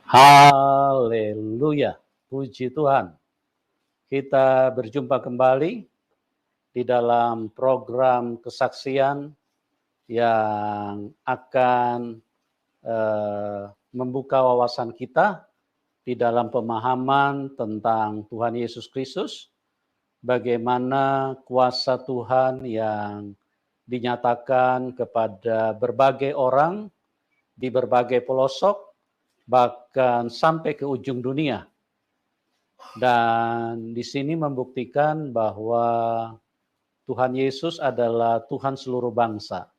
Haleluya, puji Tuhan. Kita berjumpa kembali di dalam program kesaksian yang akan membuka wawasan kita di dalam pemahaman tentang Tuhan Yesus Kristus, bagaimana kuasa Tuhan yang dinyatakan kepada berbagai orang di berbagai pelosok, bahkan sampai ke ujung dunia. Dan di sini membuktikan bahwa Tuhan Yesus adalah Tuhan seluruh bangsa.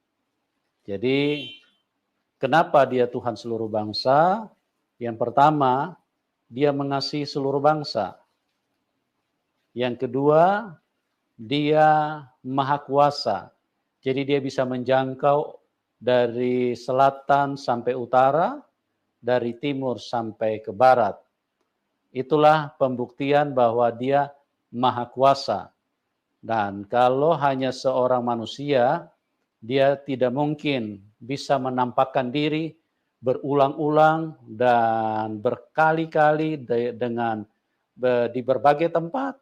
Jadi, kenapa dia Tuhan seluruh bangsa? Yang pertama, dia mengasihi seluruh bangsa. Yang kedua, dia maha kuasa. Jadi dia bisa menjangkau dari selatan sampai utara, dari timur sampai ke barat. Itulah pembuktian bahwa dia maha kuasa. Dan kalau hanya seorang manusia, dia tidak mungkin bisa menampakkan diri berulang-ulang dan berkali-kali di berbagai tempat,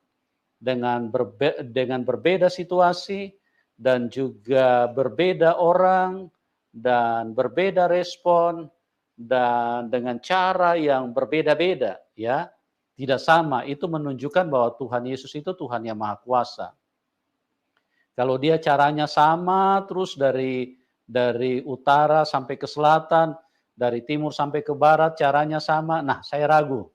dengan berbeda situasi, dan juga berbeda orang, dan berbeda respon, dan dengan cara yang berbeda-beda, ya, tidak sama. Itu menunjukkan bahwa Tuhan Yesus itu Tuhan yang maha kuasa. Kalau dia caranya sama terus dari utara sampai ke selatan, dari timur sampai ke barat caranya sama, nah saya ragu.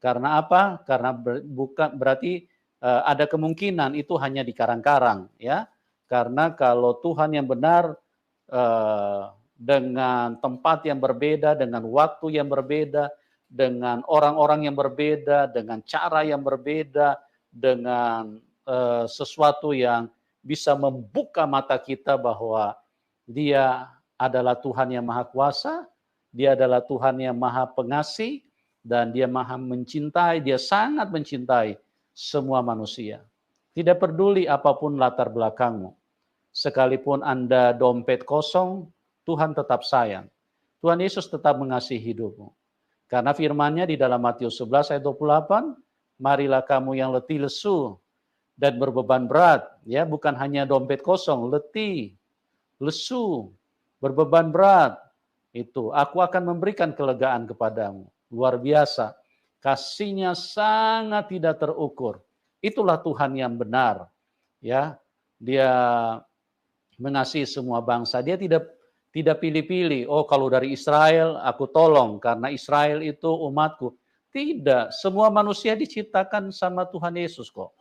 Karena apa? Karena bukan berarti ada kemungkinan itu hanya di karang-karang, ya. Karena kalau Tuhan yang benar dengan tempat yang berbeda, dengan waktu yang berbeda, dengan orang-orang yang berbeda, dengan cara yang berbeda, dengan sesuatu yang bisa membuka mata kita bahwa dia adalah Tuhan yang maha kuasa, dia adalah Tuhan yang maha pengasih, dan dia maha mencintai, dia sangat mencintai semua manusia. Tidak peduli apapun latar belakangmu. Sekalipun Anda dompet kosong, Tuhan tetap sayang. Tuhan Yesus tetap mengasihi hidupmu. Karena firman-Nya di dalam Matius 11 ayat 28, marilah kamu yang letih lesu dan berbeban berat, ya, bukan hanya dompet kosong, letih, lesu, berbeban berat, itu aku akan memberikan kelegaan kepadamu. Luar biasa, kasih-Nya sangat tidak terukur. Itulah Tuhan yang benar, ya. Dia mengasihi semua bangsa. Dia tidak pilih-pilih. Oh, kalau dari Israel aku tolong karena Israel itu umatku. Tidak, semua manusia diciptakan sama Tuhan Yesus kok.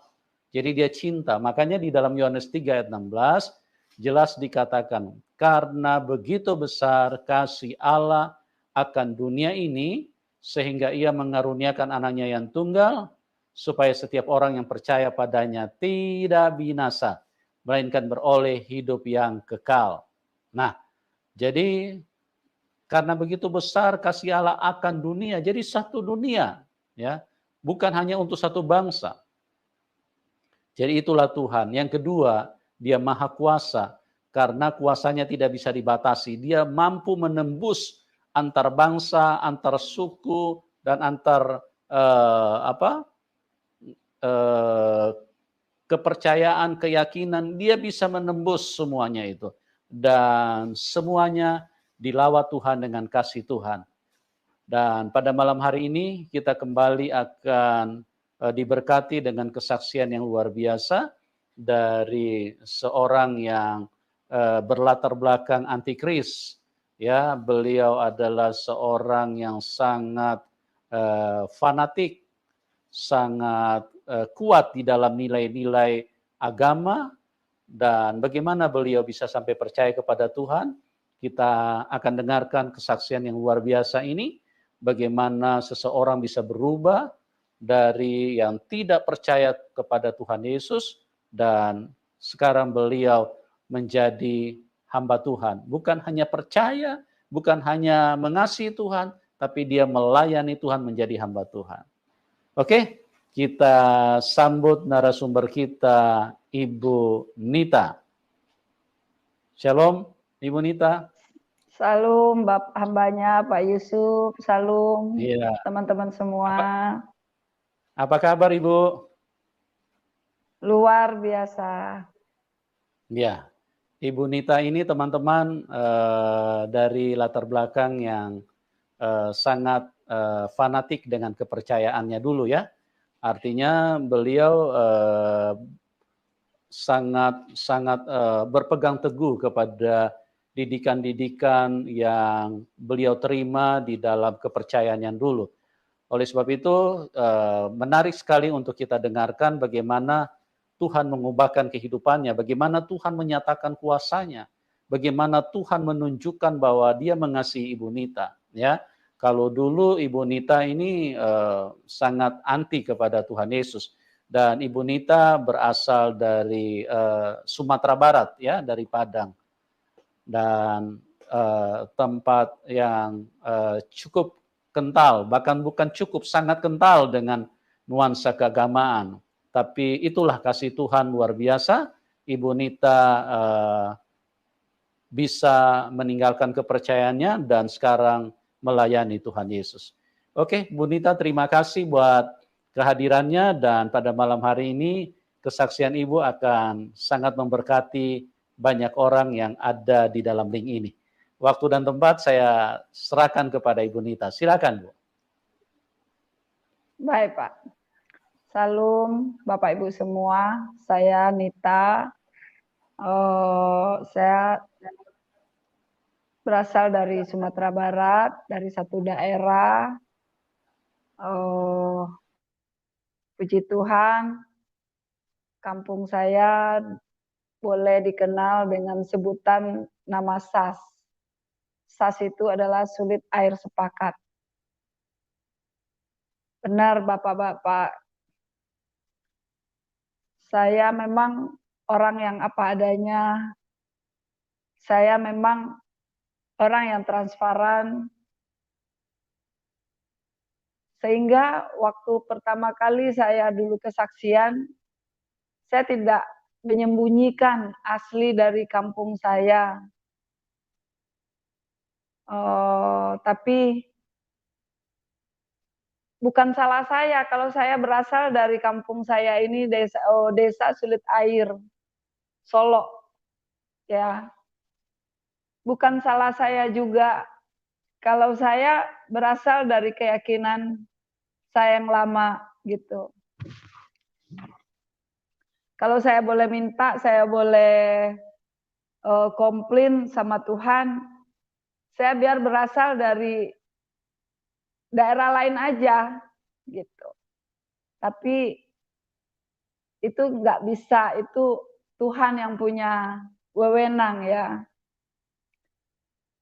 Jadi dia cinta. Makanya di dalam Yohanes 3 ayat 16 jelas dikatakan, karena begitu besar kasih Allah akan dunia ini, sehingga ia mengaruniakan anaknya yang tunggal, supaya setiap orang yang percaya padanya tidak binasa, melainkan beroleh hidup yang kekal. Nah, jadi karena begitu besar kasih Allah akan dunia, jadi satu dunia, ya, bukan hanya untuk satu bangsa. Jadi itulah Tuhan. Yang kedua, dia maha kuasa. Karena kuasanya tidak bisa dibatasi. Dia mampu menembus antar bangsa, antar suku, dan antar kepercayaan, keyakinan. Dia bisa menembus semuanya itu. Dan semuanya dilawat Tuhan dengan kasih Tuhan. Dan pada malam hari ini kita kembali akan diberkati dengan kesaksian yang luar biasa dari seorang yang berlatar belakang antikris. Ya, beliau adalah seorang yang sangat fanatik, sangat kuat di dalam nilai-nilai agama, dan bagaimana beliau bisa sampai percaya kepada Tuhan. Kita akan dengarkan kesaksian yang luar biasa ini, bagaimana seseorang bisa berubah dari yang tidak percaya kepada Tuhan Yesus, dan sekarang beliau menjadi hamba Tuhan. Bukan hanya percaya, bukan hanya mengasihi Tuhan, tapi dia melayani Tuhan, menjadi hamba Tuhan. Oke, kita sambut narasumber kita, Ibu Nita. Shalom, Ibu Nita. Salam hambanya Pak Yusuf, salam Iya. teman-teman semua. Apa kabar Ibu? Luar biasa. Ya, Ibu Nita ini teman-teman dari latar belakang yang sangat fanatik dengan kepercayaannya dulu ya. Artinya beliau sangat berpegang teguh kepada didikan-didikan yang beliau terima di dalam kepercayaannya dulu. Oleh sebab itu menarik sekali untuk kita dengarkan bagaimana Tuhan mengubahkan kehidupannya, bagaimana Tuhan menyatakan kuasanya, bagaimana Tuhan menunjukkan bahwa Dia mengasihi Ibu Nita. Ya, kalau dulu Ibu Nita ini sangat anti kepada Tuhan Yesus, dan Ibu Nita berasal dari Sumatera Barat, ya, dari Padang, dan tempat yang cukup kental, bahkan bukan cukup, sangat kental dengan nuansa keagamaan. Tapi itulah kasih Tuhan luar biasa. Ibu Nita bisa meninggalkan kepercayaannya dan sekarang melayani Tuhan Yesus. Oke, Bu Nita, terima kasih buat kehadirannya, dan pada malam hari ini kesaksian Ibu akan sangat memberkati banyak orang yang ada di dalam link ini. Waktu dan tempat saya serahkan kepada Ibu Nita. Silakan, Bu. Baik, Pak. Salam Bapak Ibu semua. Saya Nita. Saya berasal dari Sumatera Barat, dari satu daerah. Puji Tuhan, kampung saya boleh dikenal dengan sebutan nama SAS. SAS itu adalah sulit air sepakat. Benar Bapak-Bapak, saya memang orang yang apa adanya. Saya memang orang yang transparan. Sehingga waktu pertama kali saya dulu kesaksian, saya tidak menyembunyikan asli dari kampung saya. Tapi bukan salah saya kalau saya berasal dari kampung saya ini, desa Sulit Air, Solo. Ya, bukan salah saya juga kalau saya berasal dari keyakinan saya yang lama gitu. Kalau saya boleh minta, saya boleh komplain sama Tuhan, saya biar berasal dari daerah lain aja gitu. Tapi itu nggak bisa, itu Tuhan yang punya wewenang ya.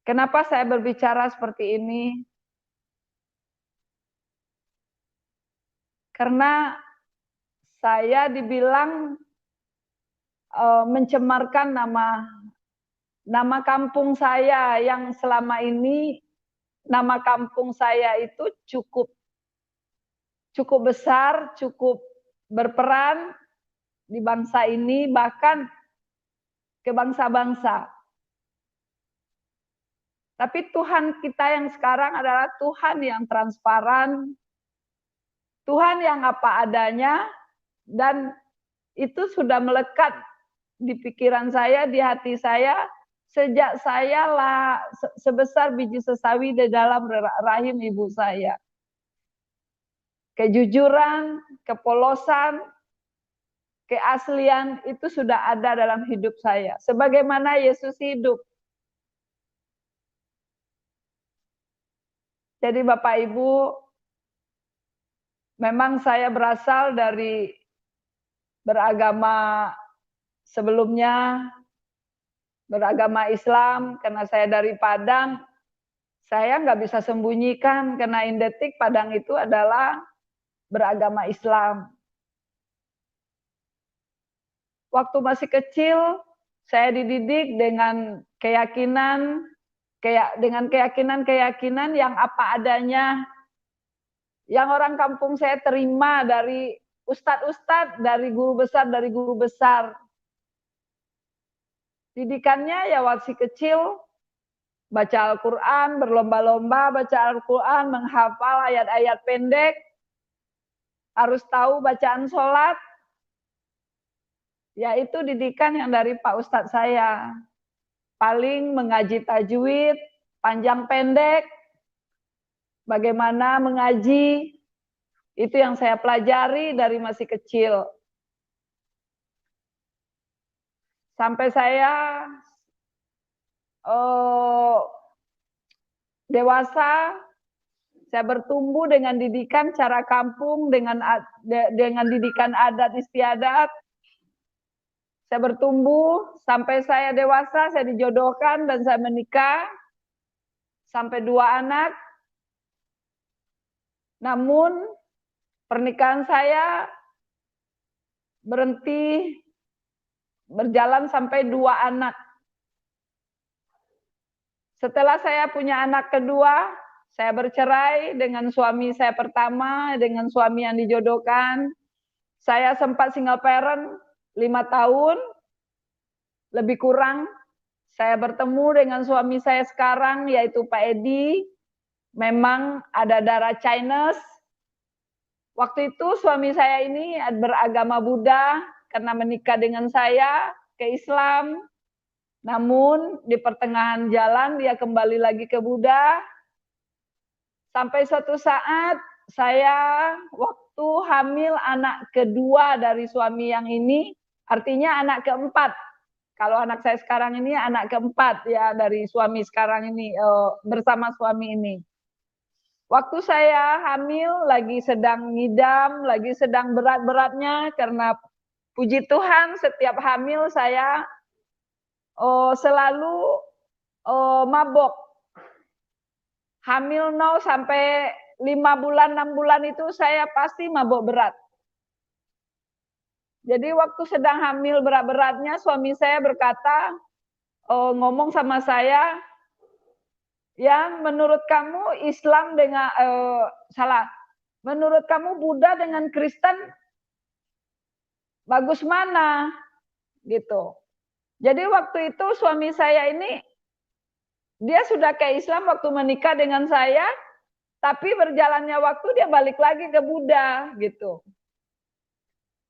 Kenapa saya berbicara seperti ini? Karena saya dibilang mencemarkan nama kampung saya yang selama ini nama kampung saya itu cukup besar, cukup berperan di bangsa ini, bahkan ke bangsa-bangsa. Tapi Tuhan kita yang sekarang adalah Tuhan yang transparan, Tuhan yang apa adanya, dan itu sudah melekat di pikiran saya, di hati saya, sejak saya sebesar biji sesawi di dalam rahim ibu saya. Kejujuran, kepolosan, keaslian itu sudah ada dalam hidup saya. Sebagaimana Yesus hidup. Jadi Bapak Ibu, memang saya berasal dari beragama sebelumnya, beragama Islam, karena saya dari Padang. Saya nggak bisa sembunyikan karena identik Padang itu adalah beragama Islam. Waktu masih kecil, saya dididik dengan keyakinan yang apa adanya, yang orang kampung saya terima dari ustadz-ustadz, dari guru besar. Didikannya ya waktu kecil, baca Al-Quran, berlomba-lomba baca Al-Quran, menghafal ayat-ayat pendek, harus tahu bacaan sholat. Yaitu didikan yang dari Pak Ustadz saya. Paling mengaji tajwid, panjang pendek, bagaimana mengaji, itu yang saya pelajari dari masih kecil. Sampai saya dewasa, saya bertumbuh dengan didikan cara kampung, dengan didikan adat istiadat. Saya bertumbuh sampai saya dewasa, saya dijodohkan dan saya menikah sampai 2 anak. Namun pernikahan saya berhenti berjalan sampai 2 anak. Setelah saya punya anak kedua, saya bercerai dengan suami saya pertama, dengan suami yang dijodohkan. Saya sempat single parent 5 tahun, lebih kurang. Saya bertemu dengan suami saya sekarang, yaitu Pak Edi. Memang ada darah Chinese. Waktu itu suami saya ini beragama Buddha, karena menikah dengan saya ke Islam. Namun di pertengahan jalan dia kembali lagi ke Buddha. Sampai suatu saat saya waktu hamil anak kedua dari suami yang ini, artinya anak keempat. Kalau anak saya sekarang ini anak keempat ya dari suami sekarang ini, bersama suami ini. Waktu saya hamil lagi sedang ngidam, lagi sedang berat-beratnya, karena puji Tuhan setiap hamil saya selalu mabok. Hamil 0 sampai 5 bulan, 6 bulan itu saya pasti mabok berat. Jadi waktu sedang hamil berat-beratnya, suami saya berkata, ngomong sama saya, yang menurut kamu Islam dengan menurut kamu Buddha dengan Kristen bagus mana, gitu. Jadi waktu itu suami saya ini dia sudah ke Islam waktu menikah dengan saya, tapi berjalannya waktu dia balik lagi ke Buddha, gitu.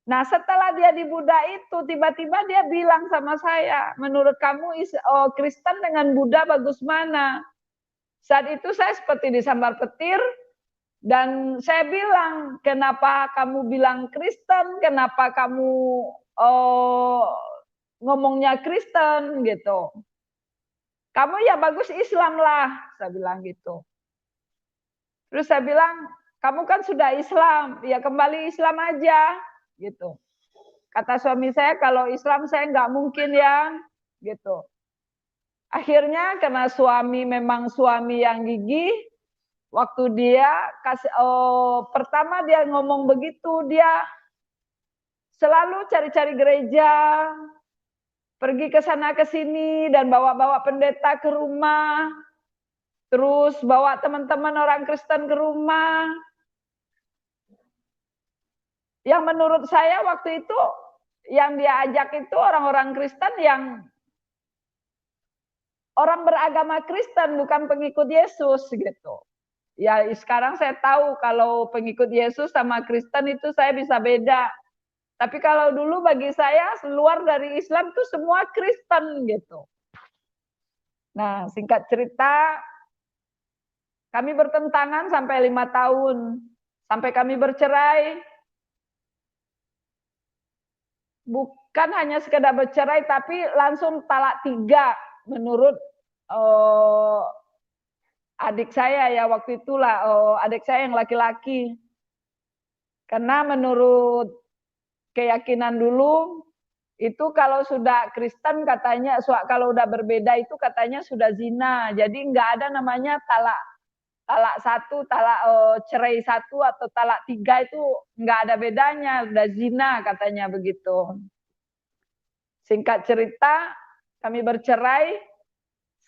Nah setelah dia di Buddha itu tiba-tiba dia bilang sama saya, menurut kamu Kristen dengan Buddha bagus mana? Saat itu saya seperti disambar petir dan saya bilang, kenapa kamu bilang Kristen? Kenapa kamu ngomongnya Kristen gitu? Kamu ya bagus Islam lah, saya bilang gitu. Terus saya bilang, kamu kan sudah Islam, ya kembali Islam aja, gitu. Kata suami saya, kalau Islam saya nggak mungkin ya, gitu. Akhirnya karena suami memang suami yang gigih, waktu dia pertama dia ngomong begitu, dia selalu cari-cari gereja, pergi ke sana ke sini dan bawa-bawa pendeta ke rumah, terus bawa teman-teman orang Kristen ke rumah. Yang menurut saya waktu itu yang dia ajak itu orang-orang Kristen yang orang beragama Kristen, bukan pengikut Yesus gitu. Ya sekarang saya tahu kalau pengikut Yesus sama Kristen itu saya bisa beda. Tapi kalau dulu bagi saya luar dari Islam itu semua Kristen gitu. Nah singkat cerita kami bertentangan sampai 5 tahun. Sampai kami bercerai. Bukan hanya sekedar bercerai tapi langsung talak 3 menurut adik saya ya waktu itulah, adik saya yang laki-laki. Karena menurut keyakinan dulu itu kalau sudah Kristen katanya, kalau udah berbeda itu katanya sudah zina. Jadi nggak ada namanya talak 1, talak cerai 1 atau talak 3 itu nggak ada bedanya, udah zina katanya begitu. Singkat cerita, kami bercerai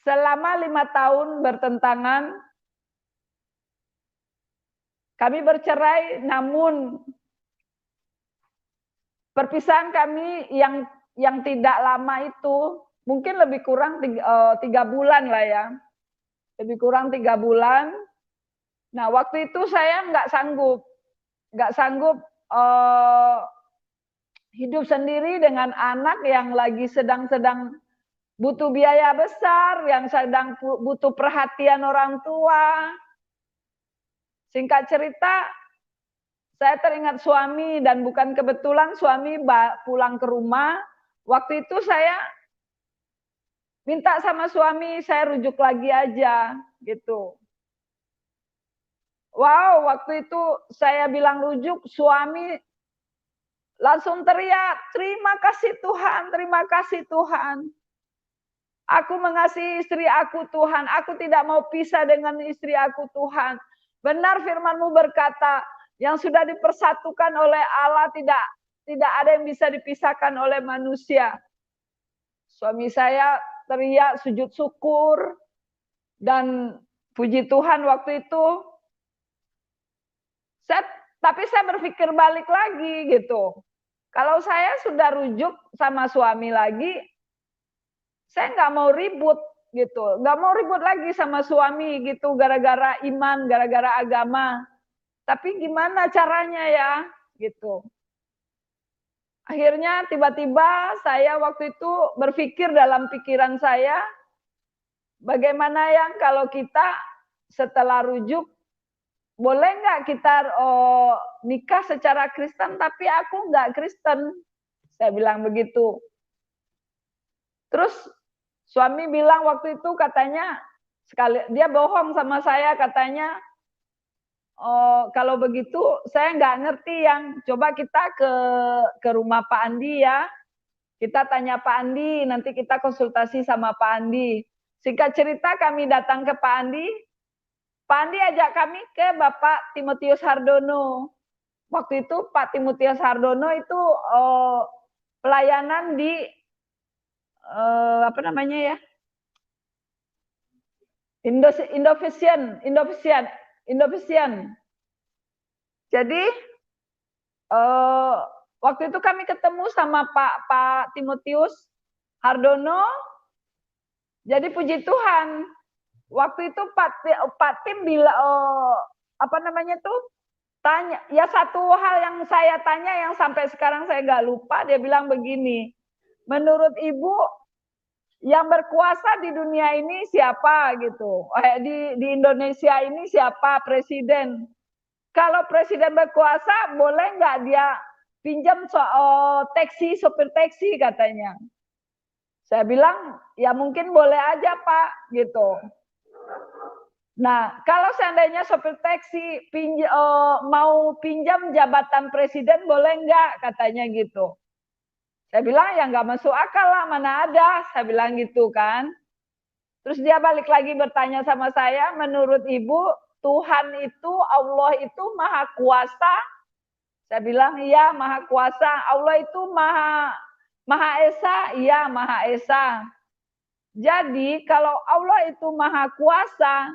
selama 5 tahun bertentangan. Kami bercerai, namun perpisahan kami yang tidak lama itu mungkin lebih kurang 3 bulan lah ya. lebih kurang 3 bulan. Nah, waktu itu saya nggak sanggup hidup sendiri dengan anak yang lagi sedang butuh biaya besar, yang sedang butuh perhatian orang tua. Singkat cerita, saya teringat suami dan bukan kebetulan suami pulang ke rumah. Waktu itu saya minta sama suami, saya rujuk lagi aja gitu. Wow, waktu itu saya bilang rujuk, suami langsung teriak, terima kasih Tuhan, terima kasih Tuhan. Aku mengasihi istri aku Tuhan, aku tidak mau pisah dengan istri aku Tuhan. Benar firman-Mu berkata, yang sudah dipersatukan oleh Allah tidak ada yang bisa dipisahkan oleh manusia. Suami saya teriak sujud syukur, dan puji Tuhan waktu itu, tapi saya berpikir balik lagi gitu. Kalau saya sudah rujuk sama suami lagi, saya nggak mau ribut gitu, nggak mau ribut lagi sama suami gitu, gara-gara iman, gara-gara agama. Tapi gimana caranya ya, gitu. Akhirnya tiba-tiba saya waktu itu berpikir dalam pikiran saya, bagaimana yang kalau kita setelah rujuk, boleh nggak kita nikah secara Kristen, tapi aku nggak Kristen. Saya bilang begitu. Terus suami bilang waktu itu katanya, dia bohong sama saya, katanya, kalau begitu saya nggak ngerti yang, coba kita ke rumah Pak Andi ya. Kita tanya Pak Andi, nanti kita konsultasi sama Pak Andi. Singkat cerita kami datang ke Pak Andi. Pak Andi ajak kami ke Bapak Timotius Hardono. Waktu itu Pak Timotius Hardono itu pelayanan di apa namanya ya? Indonesian. Jadi waktu itu kami ketemu sama Pak Timotius Hardono. Jadi puji Tuhan, waktu itu Pak Tim bilang apa namanya tuh, tanya, ya satu hal yang saya tanya yang sampai sekarang saya nggak lupa, dia bilang begini, menurut Ibu yang berkuasa di dunia ini siapa gitu, di Indonesia ini siapa presiden? Kalau presiden berkuasa, boleh nggak dia pinjam taksi, sopir taksi katanya. Saya bilang, ya mungkin boleh aja Pak, gitu. Nah, kalau seandainya sopir taksi mau pinjam jabatan presiden, boleh nggak katanya gitu. Saya bilang, ya nggak masuk akal lah, mana ada. Saya bilang gitu kan. Terus dia balik lagi bertanya sama saya, menurut Ibu, Tuhan itu, Allah itu maha kuasa. Saya bilang, iya maha kuasa. Allah itu maha esa, iya maha esa. Jadi kalau Allah itu maha kuasa,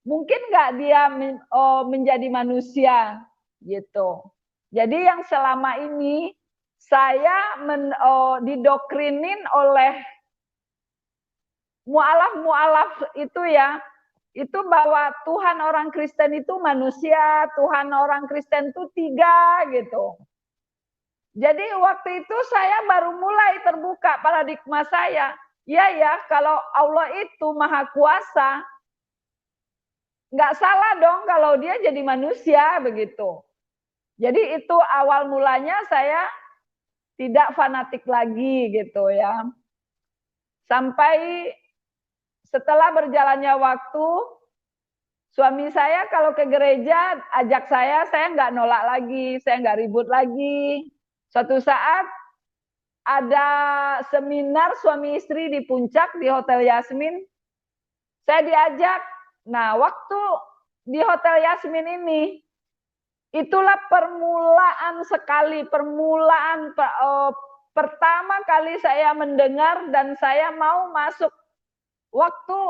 mungkin nggak dia menjadi manusia gitu. Jadi yang selama ini saya didokrinin oleh mualaf itu ya, itu bahwa Tuhan orang Kristen itu manusia, Tuhan orang Kristen itu 3 gitu. Jadi waktu itu saya baru mulai terbuka paradigma saya. Ya, kalau Allah itu maha kuasa, nggak salah dong kalau dia jadi manusia begitu. Jadi itu awal mulanya saya tidak fanatik lagi gitu ya. Sampai setelah berjalannya waktu, suami saya kalau ke gereja ajak saya nggak nolak lagi, saya nggak ribut lagi. Suatu saat ada seminar suami istri di Puncak di Hotel Yasmin, saya diajak. Nah, waktu di Hotel Yasmin ini, itulah permulaan pertama kali saya mendengar dan saya mau masuk waktu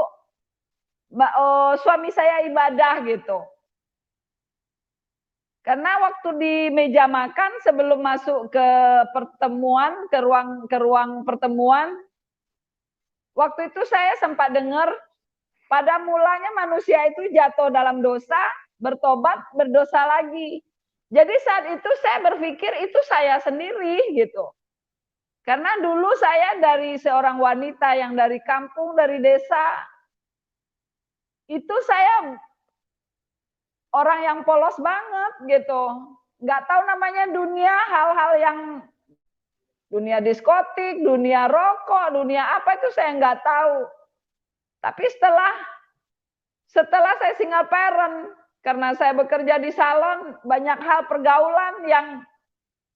suami saya ibadah gitu. Karena waktu di meja makan sebelum masuk ke pertemuan, ke ruang pertemuan, waktu itu saya sempat dengar pada mulanya manusia itu jatuh dalam dosa, bertobat, berdosa lagi. Jadi saat itu saya berpikir itu saya sendiri gitu. Karena dulu saya dari seorang wanita yang dari kampung, dari desa, itu saya orang yang polos banget gitu. Nggak tahu namanya dunia, hal-hal yang dunia diskotik, dunia rokok, dunia apa itu saya nggak tahu. Tapi setelah saya single parent, karena saya bekerja di salon, banyak hal pergaulan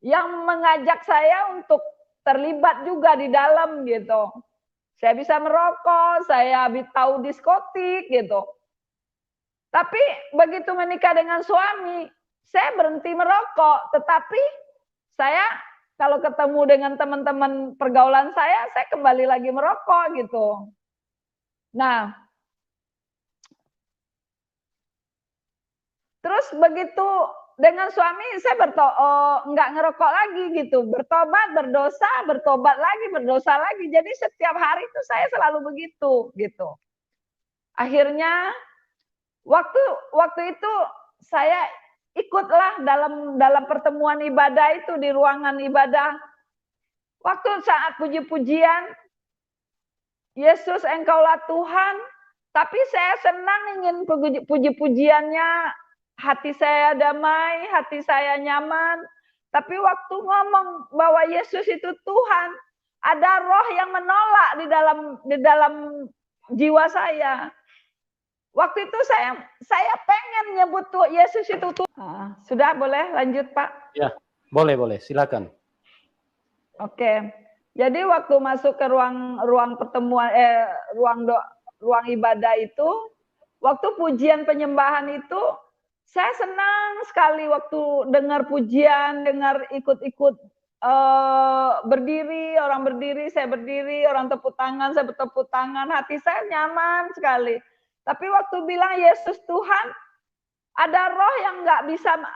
yang mengajak saya untuk terlibat juga di dalam gitu. Saya bisa merokok, saya tahu diskotik gitu. Tapi begitu menikah dengan suami, saya berhenti merokok. Tetapi saya kalau ketemu dengan teman-teman pergaulan saya kembali lagi merokok gitu. Nah, terus begitu dengan suami saya nggak ngerokok lagi gitu, bertobat, berdosa, bertobat lagi, berdosa lagi. Jadi setiap hari itu saya selalu begitu gitu. Akhirnya waktu itu saya ikutlah dalam pertemuan ibadah itu di ruangan ibadah. Waktu saat puji-pujian, Yesus engkaulah Tuhan, tapi saya senang ingin puji-pujiannya, hati saya damai, hati saya nyaman. Tapi waktu ngomong bahwa Yesus itu Tuhan, ada roh yang menolak di dalam jiwa saya. Waktu itu saya pengen nyebut Yesus itu Tuhan. Sudah boleh lanjut Pak? Ya, boleh, silakan. Oke. Jadi waktu masuk ke ruang pertemuan ruang ibadah itu, waktu pujian penyembahan itu saya senang sekali waktu dengar pujian, dengar ikut-ikut berdiri, orang berdiri, saya berdiri, orang tepuk tangan, saya bertepuk tangan, hati saya nyaman sekali. Tapi waktu bilang Yesus Tuhan, ada roh yang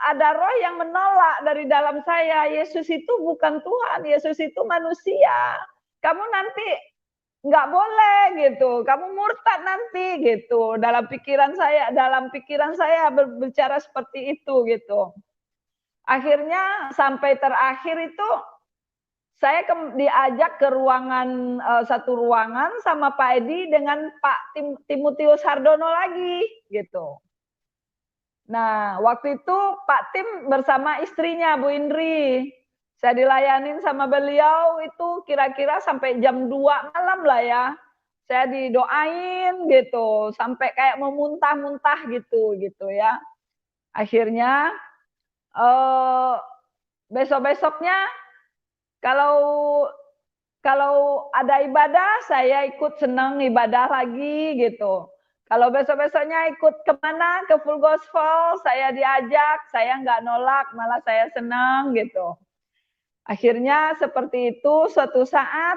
ada roh yang menolak dari dalam saya. Yesus itu bukan Tuhan, Yesus itu manusia. Kamu nanti nggak boleh gitu, kamu murtad nanti gitu. Dalam pikiran saya berbicara seperti itu gitu. Akhirnya sampai terakhir itu saya diajak ke satu ruangan sama Pak Edi dengan Pak Timotius Hardono lagi gitu. Nah, waktu itu Pak Tim bersama istrinya Bu Indri. Saya dilayanin sama beliau itu kira-kira sampai jam 2 malam lah ya. Saya didoain gitu, sampai kayak mau muntah-muntah gitu ya. Akhirnya besok-besoknya kalau ada ibadah, saya ikut senang ibadah lagi gitu. Kalau besok-besoknya ikut kemana, ke full gospel, saya diajak, saya nggak nolak, malah saya senang gitu. Akhirnya seperti itu, suatu saat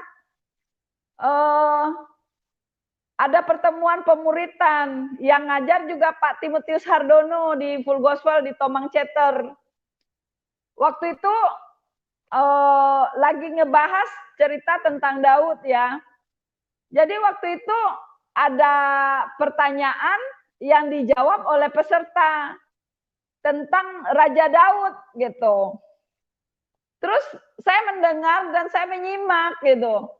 ada pertemuan pemuritan, yang ngajar juga Pak Timotius Hardono di full gospel di Tomang Ceter. Waktu itu lagi ngebahas cerita tentang Daud ya. Jadi waktu itu ada pertanyaan yang dijawab oleh peserta tentang Raja Daud gitu. Terus saya mendengar dan saya menyimak gitu.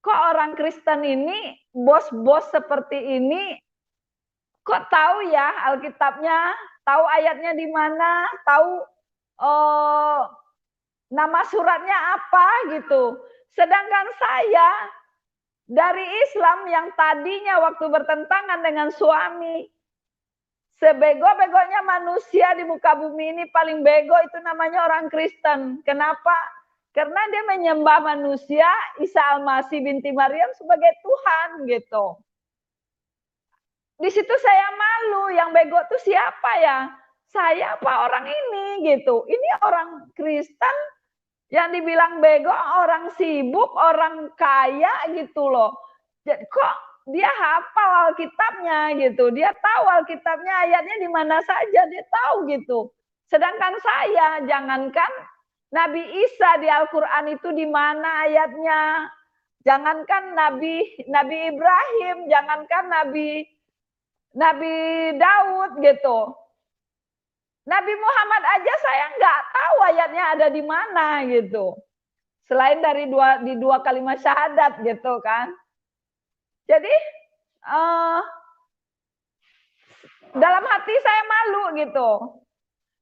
Kok orang Kristen ini, bos-bos seperti ini, kok tahu ya Alkitabnya, tahu ayatnya di mana, tahu nama suratnya apa gitu. Sedangkan saya dari Islam yang tadinya waktu bertentangan dengan suami, sebego-begonya manusia di muka bumi ini paling bego itu namanya orang Kristen. Kenapa? Karena dia menyembah manusia, Isa Al-Masih binti Maryam sebagai Tuhan gitu. Di situ saya malu, yang bego itu siapa ya? Saya apa orang ini gitu. Ini orang Kristen yang dibilang bego, orang sibuk, orang kaya gitu loh. Jadi kok dia hafal Alkitabnya gitu. Dia tahu Alkitabnya ayatnya di mana saja, dia tahu gitu. Sedangkan saya, jangankan Nabi Isa di Al-Qur'an itu di mana ayatnya. Jangankan Nabi Ibrahim, jangankan Nabi Nabi Daud gitu. Nabi Muhammad aja saya nggak tahu ayatnya ada di mana gitu. Selain dari di dua kalimat syahadat gitu kan. Jadi dalam hati saya malu gitu.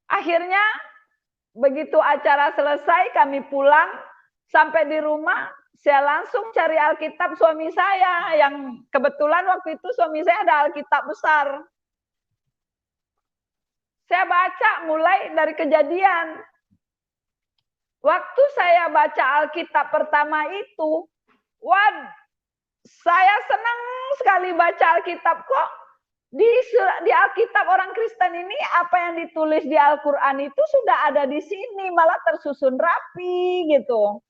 Akhirnya begitu acara selesai kami pulang, sampai di rumah saya langsung cari Alkitab suami saya yang kebetulan waktu itu suami saya ada Alkitab besar. Saya baca mulai dari Kejadian. Waktu saya baca Alkitab pertama itu, wah, saya senang sekali baca Alkitab. Kok di Alkitab orang Kristen ini apa yang ditulis di Al-Quran itu sudah ada di sini, malah tersusun rapi gitu.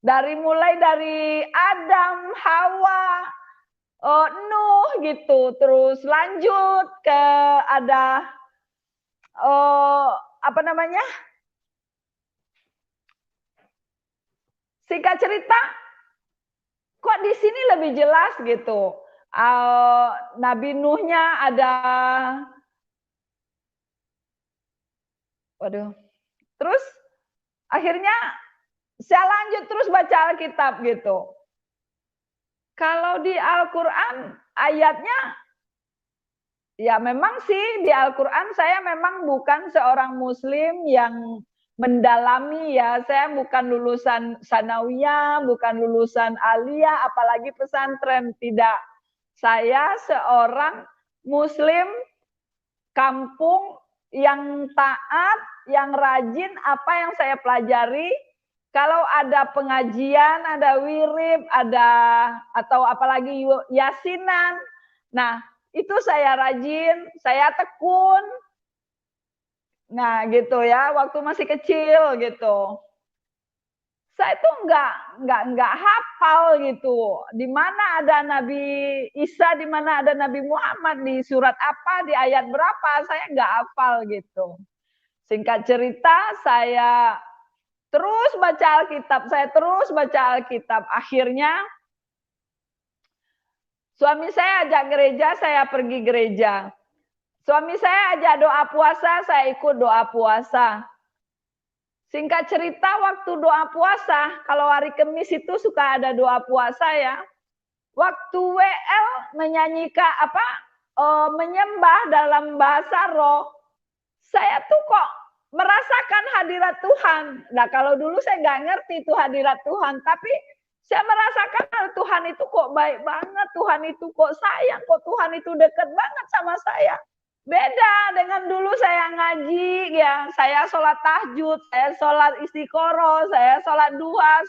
Mulai dari Adam, Hawa, Nuh gitu, terus lanjut ke ada apa namanya? Singkat cerita, kok di sini lebih jelas gitu. Nabi Nuhnya ada, waduh. Terus akhirnya saya lanjut terus baca Alkitab gitu. Kalau di Al-Quran ayatnya, ya memang sih di Al-Quran saya memang bukan seorang Muslim yang mendalami ya. Saya bukan lulusan sanawiyah, bukan lulusan aliyah, apalagi pesantren. Tidak. Saya seorang Muslim kampung yang taat, yang rajin apa yang saya pelajari. Kalau ada pengajian, ada wirib, ada atau apalagi yasinan. Nah, itu saya rajin, saya tekun. Nah, gitu ya, waktu masih kecil gitu. Saya tuh nggak hafal gitu. Di mana ada Nabi Isa, di mana ada Nabi Muhammad, di surat apa, di ayat berapa, saya nggak hafal gitu. Singkat cerita, saya terus baca Alkitab. Akhirnya suami saya ajak gereja, saya pergi gereja. Suami saya ajak doa puasa, saya ikut doa puasa. Singkat cerita, waktu doa puasa, kalau hari Kamis itu suka ada doa puasa ya. Waktu WL menyanyikan menyembah dalam bahasa roh, saya tuh kok merasakan hadirat Tuhan. Nah, kalau dulu saya nggak ngerti itu hadirat Tuhan, tapi saya merasakan Tuhan itu kok baik banget, Tuhan itu kok sayang, kok Tuhan itu dekat banget sama saya. Beda dengan dulu saya ngaji ya, saya sholat tahajud, saya sholat istiqoroh, saya sholat duha,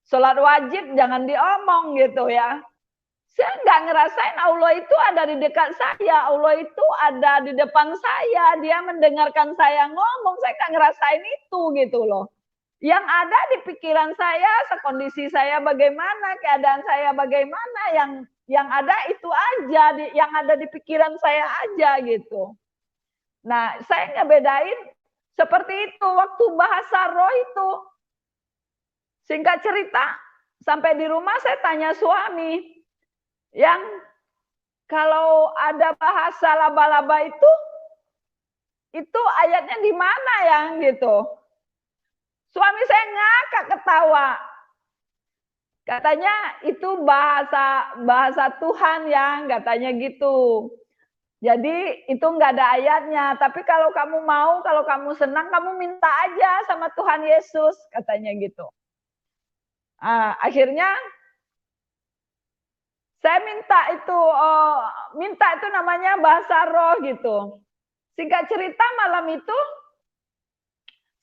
sholat wajib jangan diomong gitu ya. Saya nggak ngerasain Allah itu ada di dekat saya, Allah itu ada di depan saya, dia mendengarkan saya ngomong, saya nggak ngerasain itu gitu loh. Yang ada di pikiran saya, sekondisi saya bagaimana, keadaan saya bagaimana, yang ada itu aja, yang ada di pikiran saya aja gitu. Nah, saya ngebedain seperti itu waktu bahasa roh itu. Singkat cerita, sampai di rumah saya tanya suami, yang kalau ada bahasa laba-laba itu ayatnya di mana ya gitu. Suami saya ngakak ketawa. Katanya itu bahasa Tuhan yang katanya gitu. Jadi itu nggak ada ayatnya. Tapi kalau kamu mau, kalau kamu senang, kamu minta aja sama Tuhan Yesus, katanya gitu. Akhirnya saya minta itu namanya bahasa roh gitu. Singkat cerita malam itu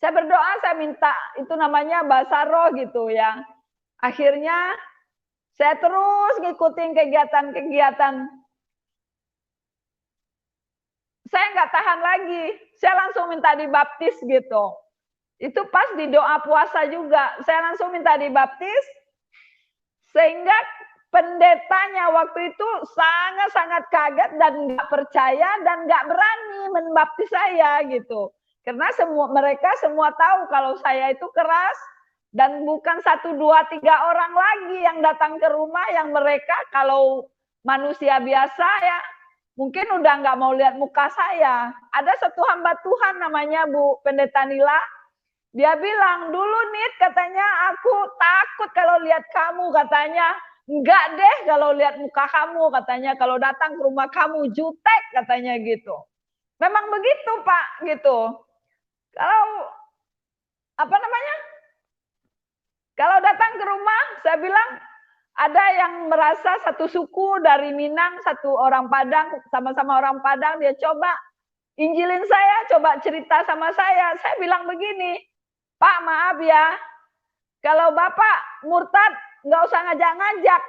saya berdoa, saya minta itu namanya bahasa roh gitu ya. Akhirnya saya terus ngikutin kegiatan-kegiatan. Saya nggak tahan lagi, saya langsung minta dibaptis gitu. Itu pas di doa puasa juga, saya langsung minta dibaptis, sehingga pendetanya waktu itu sangat-sangat kaget dan nggak percaya dan nggak berani membaptis saya gitu. Karena mereka semua tahu kalau saya itu keras dan bukan 1, 2, 3 orang lagi yang datang ke rumah yang mereka kalau manusia biasa ya mungkin udah nggak mau lihat muka saya. Ada satu hamba Tuhan namanya Bu Pendeta Nila. Dia bilang, dulu Nit katanya aku takut kalau lihat kamu katanya. Enggak deh kalau lihat muka kamu katanya, kalau datang ke rumah kamu jutek katanya gitu. Memang begitu Pak gitu. Kalau apa namanya? Kalau datang ke rumah saya bilang ada yang merasa satu suku dari Minang, satu orang Padang, sama-sama orang Padang, dia coba injilin saya, coba cerita sama saya. Saya bilang begini, Pak maaf ya, kalau Bapak murtad nggak usah ngajak-ngajak.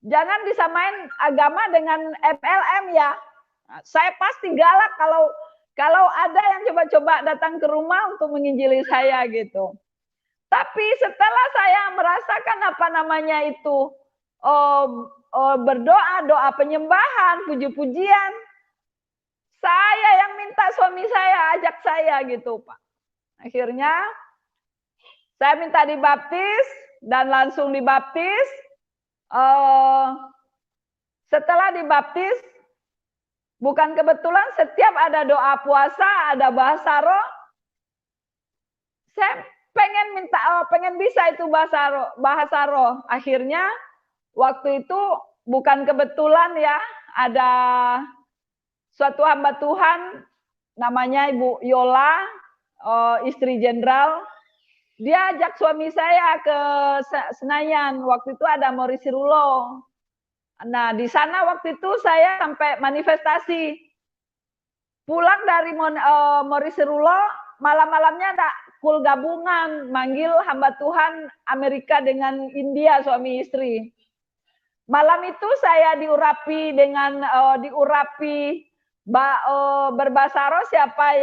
Jangan disamain agama dengan MLM ya. Saya pasti galak kalau ada yang coba-coba datang ke rumah untuk menginjili saya gitu. Tapi setelah saya merasakan apa namanya itu berdoa, doa penyembahan, puji-pujian, saya yang minta suami saya ajak saya gitu Pak. Akhirnya saya minta dibaptis dan langsung dibaptis. Setelah dibaptis, bukan kebetulan setiap ada doa puasa, ada bahasa roh, saya pengen bisa itu bahasa roh. Akhirnya waktu itu bukan kebetulan ya, ada suatu hamba Tuhan namanya Ibu Yola, istri jenderal. Dia ajak suami saya ke Senayan. Waktu itu ada Morisirulo. Nah, di sana waktu itu saya sampai manifestasi. Pulang dari Morisirulo, malam-malamnya ada kul gabungan, manggil hamba Tuhan Amerika dengan India, suami istri. Malam itu saya diurapi dengan berbahasa roh. Siapa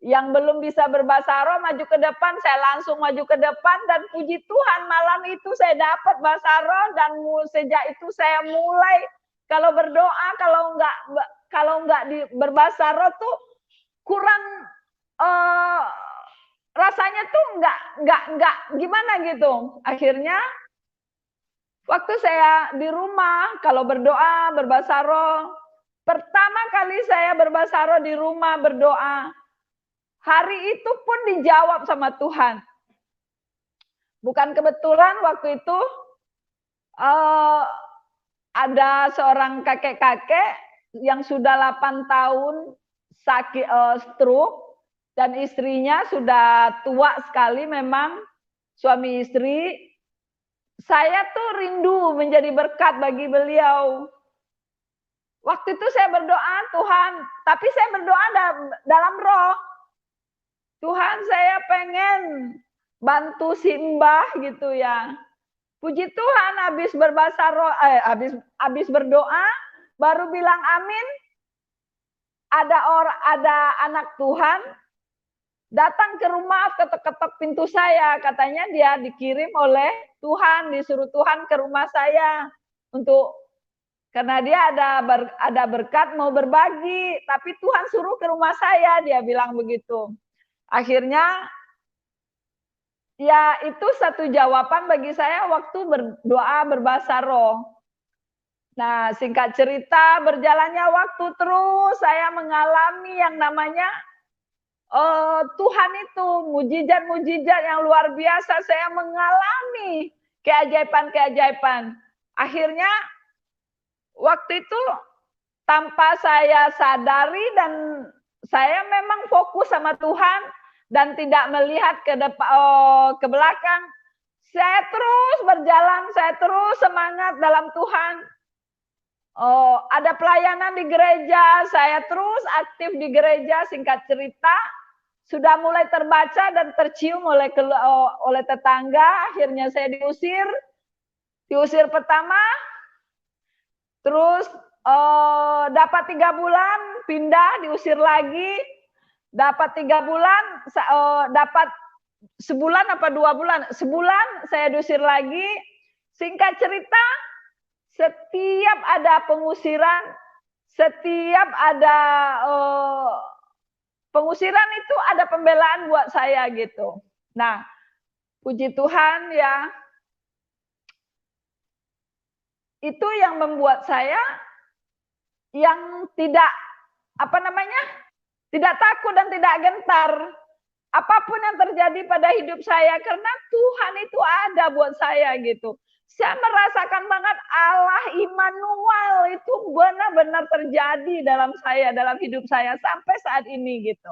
yang belum bisa berbahasa roh maju ke depan, saya langsung maju ke depan, dan puji Tuhan malam itu saya dapat bahasa roh, dan sejak itu saya mulai kalau berdoa, kalau nggak berbahasa roh tuh kurang rasanya tuh nggak gimana gitu. Akhirnya waktu saya di rumah kalau berdoa berbahasa roh, pertama kali saya berbahasa roh di rumah berdoa, hari itu pun dijawab sama Tuhan. Bukan kebetulan waktu itu ada seorang kakek-kakek yang sudah 8 tahun sakit stroke, dan istrinya sudah tua sekali memang, suami istri. Saya tuh rindu menjadi berkat bagi beliau. Waktu itu saya berdoa, Tuhan, tapi saya berdoa dalam roh. Tuhan, saya pengen bantu si Mbah gitu ya. Puji Tuhan, habis berbahasa roh, habis berdoa, baru bilang amin. Ada anak Tuhan datang ke rumah, ketok-ketok pintu saya. Katanya dia dikirim oleh Tuhan, disuruh Tuhan ke rumah saya karena dia ada berkat mau berbagi, tapi Tuhan suruh ke rumah saya, dia bilang begitu. Akhirnya ya itu satu jawaban bagi saya waktu berdoa berbahasa roh. Nah, singkat cerita, berjalannya waktu terus saya mengalami yang namanya Tuhan itu, mujizat-mujizat yang luar biasa. Saya mengalami keajaiban-keajaiban. Akhirnya waktu itu tanpa saya sadari, dan saya memang fokus sama Tuhan dan tidak melihat ke belakang. Saya terus berjalan, saya terus semangat dalam Tuhan. Ada pelayanan di gereja, saya terus aktif di gereja. Singkat cerita, sudah mulai terbaca dan tercium oleh tetangga. Akhirnya saya diusir pertama, terus dapat 3 bulan, pindah, diusir lagi, dapat 3 bulan, dapat sebulan apa 2 bulan, sebulan saya diusir lagi. Singkat cerita, setiap ada pengusiran, setiap ada pengusiran itu ada pembelaan buat saya gitu. Nah, puji Tuhan ya, itu yang membuat saya yang tidak tidak takut dan tidak gentar apapun yang terjadi pada hidup saya, karena Tuhan itu ada buat saya gitu. Saya merasakan banget Allah Immanuel itu benar-benar terjadi dalam saya, dalam hidup saya sampai saat ini gitu.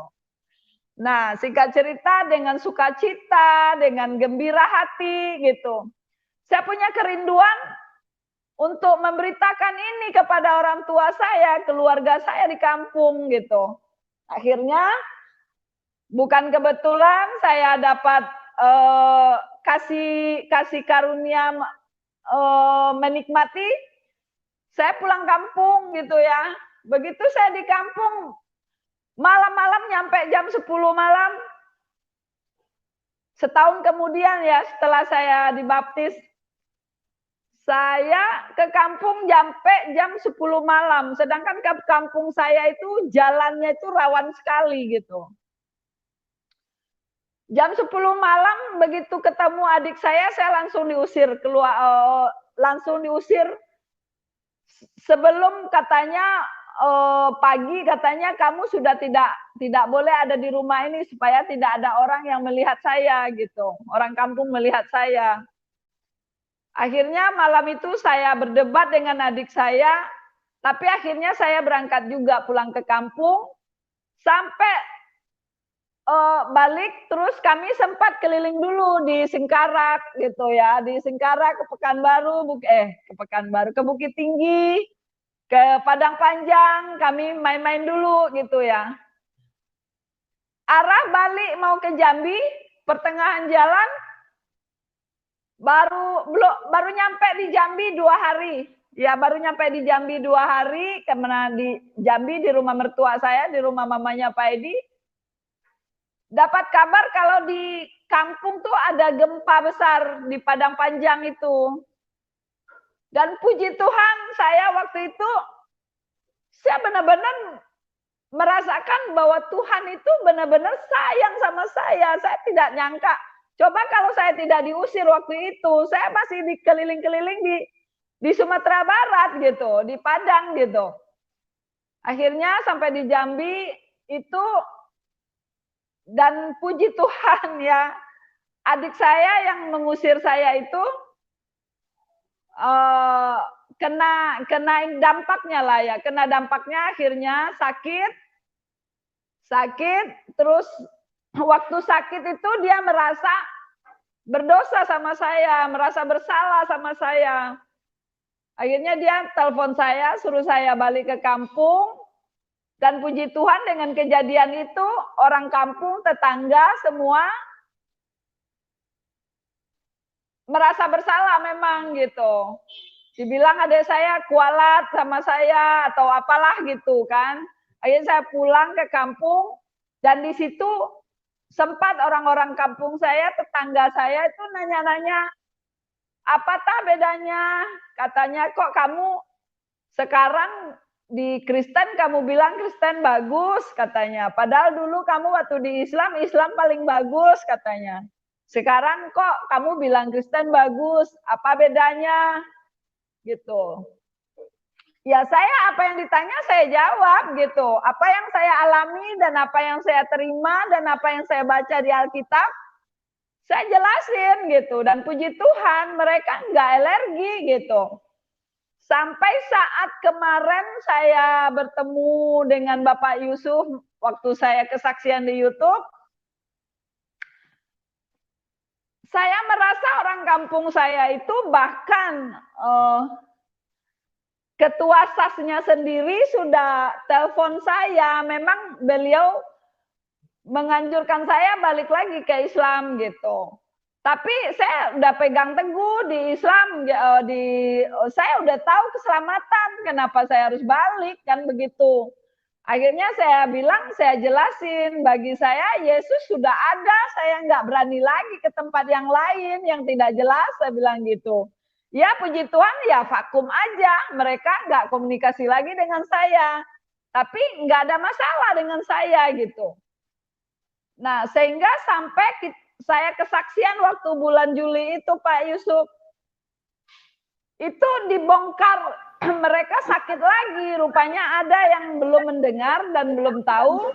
Nah, singkat cerita, dengan sukacita, dengan gembira hati gitu, saya punya kerinduan untuk memberitakan ini kepada orang tua saya, keluarga saya di kampung gitu. Akhirnya bukan kebetulan saya dapat kasih karunia menikmati. Saya pulang kampung gitu ya. Begitu saya di kampung, malam-malam nyampe jam 10 malam. Setahun kemudian ya, setelah saya dibaptis, saya ke kampung sampai jam 10 malam. Sedangkan ke kampung saya itu jalannya itu rawan sekali gitu. Jam 10 malam begitu ketemu adik saya langsung diusir keluar, langsung diusir. Sebelum katanya pagi katanya kamu sudah tidak boleh ada di rumah ini supaya tidak ada orang yang melihat saya gitu. Orang kampung melihat saya. Akhirnya malam itu saya berdebat dengan adik saya, tapi akhirnya saya berangkat juga pulang ke kampung sampai balik, terus kami sempat keliling dulu di Singkarak gitu ya, di Singkarak ke Pekanbaru, ke Bukit Tinggi, ke Padang Panjang, kami main-main dulu gitu ya. Arah balik mau ke Jambi, pertengahan jalan baru nyampe di Jambi 2 hari. Ya, baru nyampe di Jambi 2 hari, karena di Jambi di rumah mertua saya, di rumah mamanya Pak Edi. Dapat kabar kalau di kampung tuh ada gempa besar di Padang Panjang itu. Dan puji Tuhan, saya waktu itu saya benar-benar merasakan bahwa Tuhan itu benar-benar sayang sama saya. Saya tidak nyangka. Coba kalau saya tidak diusir waktu itu, saya masih dikeliling-keliling di Sumatera Barat gitu, di Padang gitu. Akhirnya sampai di Jambi itu, dan puji Tuhan ya, adik saya yang mengusir saya itu kena dampaknya lah ya, kena dampaknya akhirnya sakit, terus waktu sakit itu dia merasa berdosa sama saya, merasa bersalah sama saya. Akhirnya dia telepon saya, suruh saya balik ke kampung. Dan puji Tuhan dengan kejadian itu, orang kampung, tetangga semua merasa bersalah memang gitu. Dibilang adik saya kualat sama saya atau apalah gitu kan. Akhirnya saya pulang ke kampung dan di situ sempat orang-orang kampung saya, tetangga saya itu nanya-nanya, apatah bedanya? Katanya kok kamu sekarang di Kristen kamu bilang Kristen bagus katanya. Padahal dulu kamu waktu di Islam paling bagus katanya. Sekarang kok kamu bilang Kristen bagus, apa bedanya? Gitu. Ya saya apa yang ditanya saya jawab gitu. Apa yang saya alami dan apa yang saya terima dan apa yang saya baca di Alkitab, saya jelasin gitu. Dan puji Tuhan mereka nggak alergi gitu. Sampai saat kemarin saya bertemu dengan Bapak Yusuf waktu saya kesaksian di YouTube, saya merasa orang kampung saya itu bahkan ketua SAS-nya sendiri sudah telepon saya. Memang beliau menganjurkan saya balik lagi ke Islam gitu. Tapi saya udah pegang teguh di Islam, saya udah tahu keselamatan, kenapa saya harus balik, kan begitu. Akhirnya saya bilang, saya jelasin, bagi saya Yesus sudah ada, saya nggak berani lagi ke tempat yang lain, yang tidak jelas, saya bilang gitu. Ya puji Tuhan ya vakum aja, mereka nggak komunikasi lagi dengan saya. Tapi nggak ada masalah dengan saya gitu. Nah sehingga sampai saya kesaksian waktu bulan Juli itu Pak Yusuf, itu dibongkar mereka sakit lagi. Rupanya ada yang belum mendengar dan belum tahu.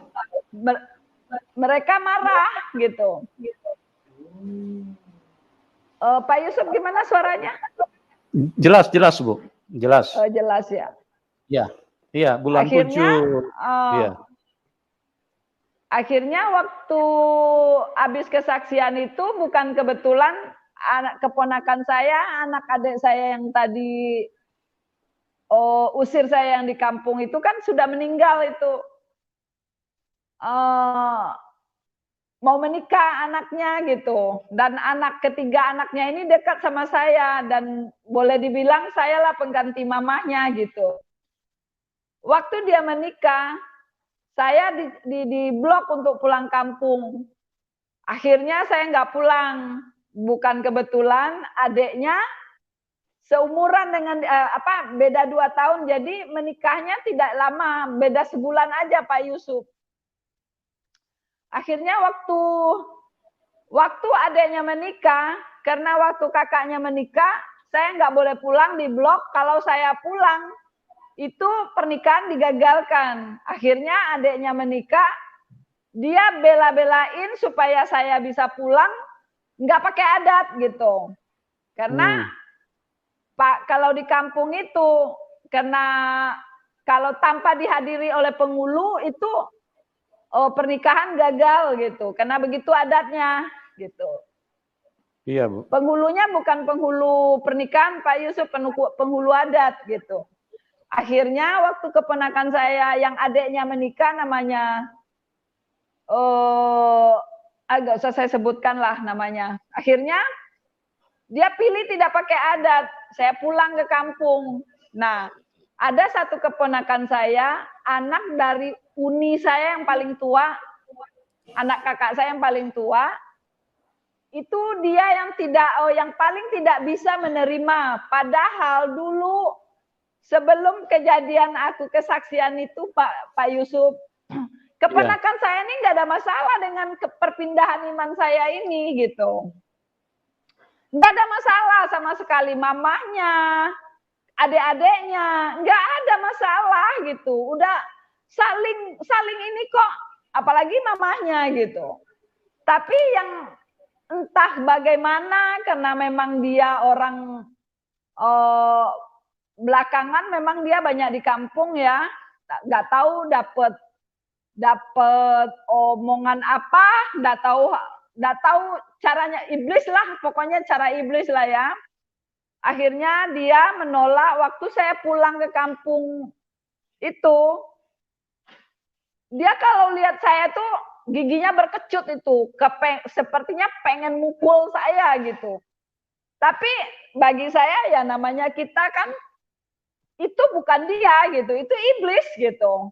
Mereka marah gitu. Pak Yusuf, gimana suaranya? Jelas, jelas Bu. Jelas. Jelas ya. Ya, iya bulan Akhirnya, 7. Iya. Akhirnya waktu habis kesaksian itu bukan kebetulan anak keponakan saya, anak adik saya yang tadi usir saya yang di kampung itu kan sudah meninggal itu. Mau menikah anaknya gitu. Dan anak ketiga anaknya ini dekat sama saya dan boleh dibilang saya lah pengganti mamahnya gitu. Waktu dia menikah, saya di blok untuk pulang kampung. Akhirnya saya nggak pulang. Bukan kebetulan adiknya seumuran dengan beda 2 tahun, jadi menikahnya tidak lama, beda sebulan aja Pak Yusuf. Akhirnya waktu adiknya menikah, karena waktu kakaknya menikah, saya nggak boleh pulang di blok. Kalau saya pulang, itu pernikahan digagalkan. Akhirnya adiknya menikah, dia bela-belain supaya saya bisa pulang, nggak pakai adat gitu. Karena Pak, kalau di kampung itu, karena kalau tanpa dihadiri oleh penghulu itu pernikahan gagal gitu, karena begitu adatnya gitu. Iya Bu. Penghulunya bukan penghulu pernikahan Pak Yusuf, penghulu adat gitu. Akhirnya waktu keponakan saya yang adiknya menikah namanya, agak usah saya sebutkan lah namanya. Akhirnya dia pilih tidak pakai adat. Saya pulang ke kampung. Nah, ada satu keponakan saya, anak dari uni saya yang paling tua, anak kakak saya yang paling tua, itu dia yang paling tidak bisa menerima. Padahal dulu sebelum kejadian aku kesaksian itu Pak Yusuf, keponakan saya ini nggak ada masalah dengan perpindahan iman saya ini gitu. Nggak ada masalah sama sekali, mamahnya, adik-adiknya, nggak ada masalah gitu. Udah saling ini kok, apalagi mamahnya gitu. Tapi yang entah bagaimana, karena memang dia orang belakangan memang dia banyak di kampung ya, nggak tahu dapat omongan apa, nggak tahu caranya iblis lah, pokoknya cara iblis lah ya. Akhirnya dia menolak. Waktu saya pulang ke kampung itu, dia kalau lihat saya tuh giginya berkecut itu, sepertinya pengen mukul saya gitu. Tapi bagi saya ya namanya kita kan itu bukan dia gitu, itu iblis gitu.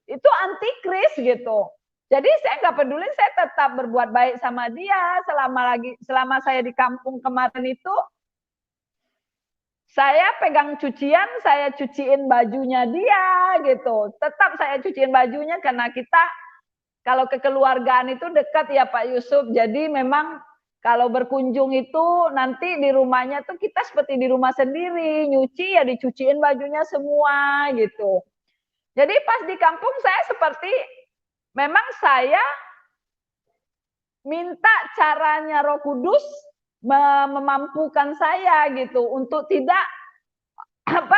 Itu antikris gitu. Jadi saya nggak peduli, saya tetap berbuat baik sama dia selama saya di kampung kemarin itu. Saya pegang cucian, saya cuciin bajunya dia gitu. Tetap saya cuciin bajunya karena kita kalau kekeluargaan itu dekat ya Pak Yusuf. Jadi memang kalau berkunjung itu nanti di rumahnya tuh kita seperti di rumah sendiri, nyuci ya dicuciin bajunya semua gitu. Jadi pas di kampung saya seperti memang saya minta caranya Roh Kudus memampukan saya gitu untuk tidak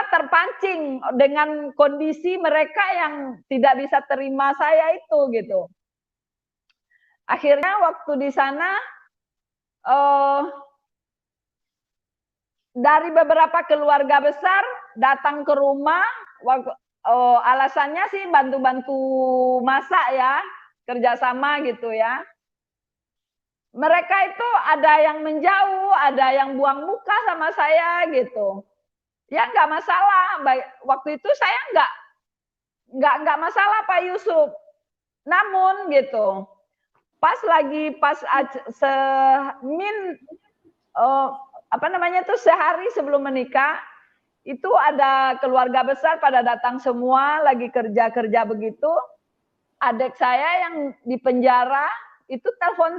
terpancing dengan kondisi mereka yang tidak bisa terima saya itu gitu. Akhirnya waktu di sana dari beberapa keluarga besar datang ke rumah, alasannya sih bantu-bantu masak ya, kerjasama gitu ya. Mereka itu ada yang menjauh, ada yang buang muka sama saya gitu. Ya nggak masalah. Waktu itu saya nggak masalah Pak Yusuf. Namun gitu, pas sehari sebelum menikah, itu ada keluarga besar pada datang semua, lagi kerja begitu. Adik saya yang di penjara itu telepon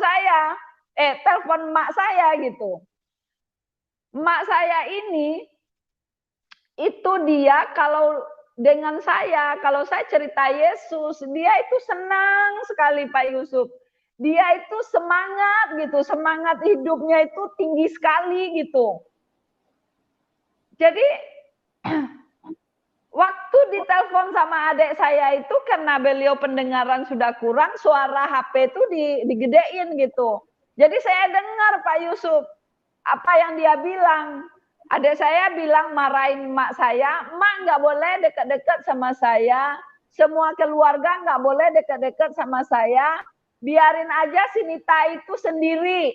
mak saya gitu. Mak saya ini itu dia kalau dengan saya, kalau saya cerita Yesus, dia itu senang sekali Pak Yusuf. Dia itu semangat gitu, semangat hidupnya itu tinggi sekali gitu. Jadi waktu ditelepon sama adik saya itu karena beliau pendengaran sudah kurang, suara HP itu digedein gitu. Jadi saya dengar Pak Yusuf apa yang dia bilang. Adik saya bilang marahin mak saya, mak nggak boleh dekat-dekat sama saya, semua keluarga nggak boleh dekat-dekat sama saya, biarin aja si Nita itu sendiri.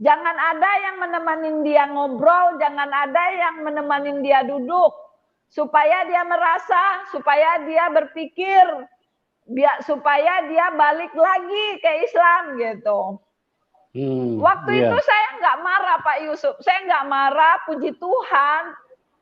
Jangan ada yang menemani dia ngobrol, jangan ada yang menemani dia duduk. Supaya dia merasa, supaya dia berpikir, supaya dia balik lagi ke Islam gitu. Waktu itu saya nggak marah Pak Yusuf, saya nggak marah, puji Tuhan.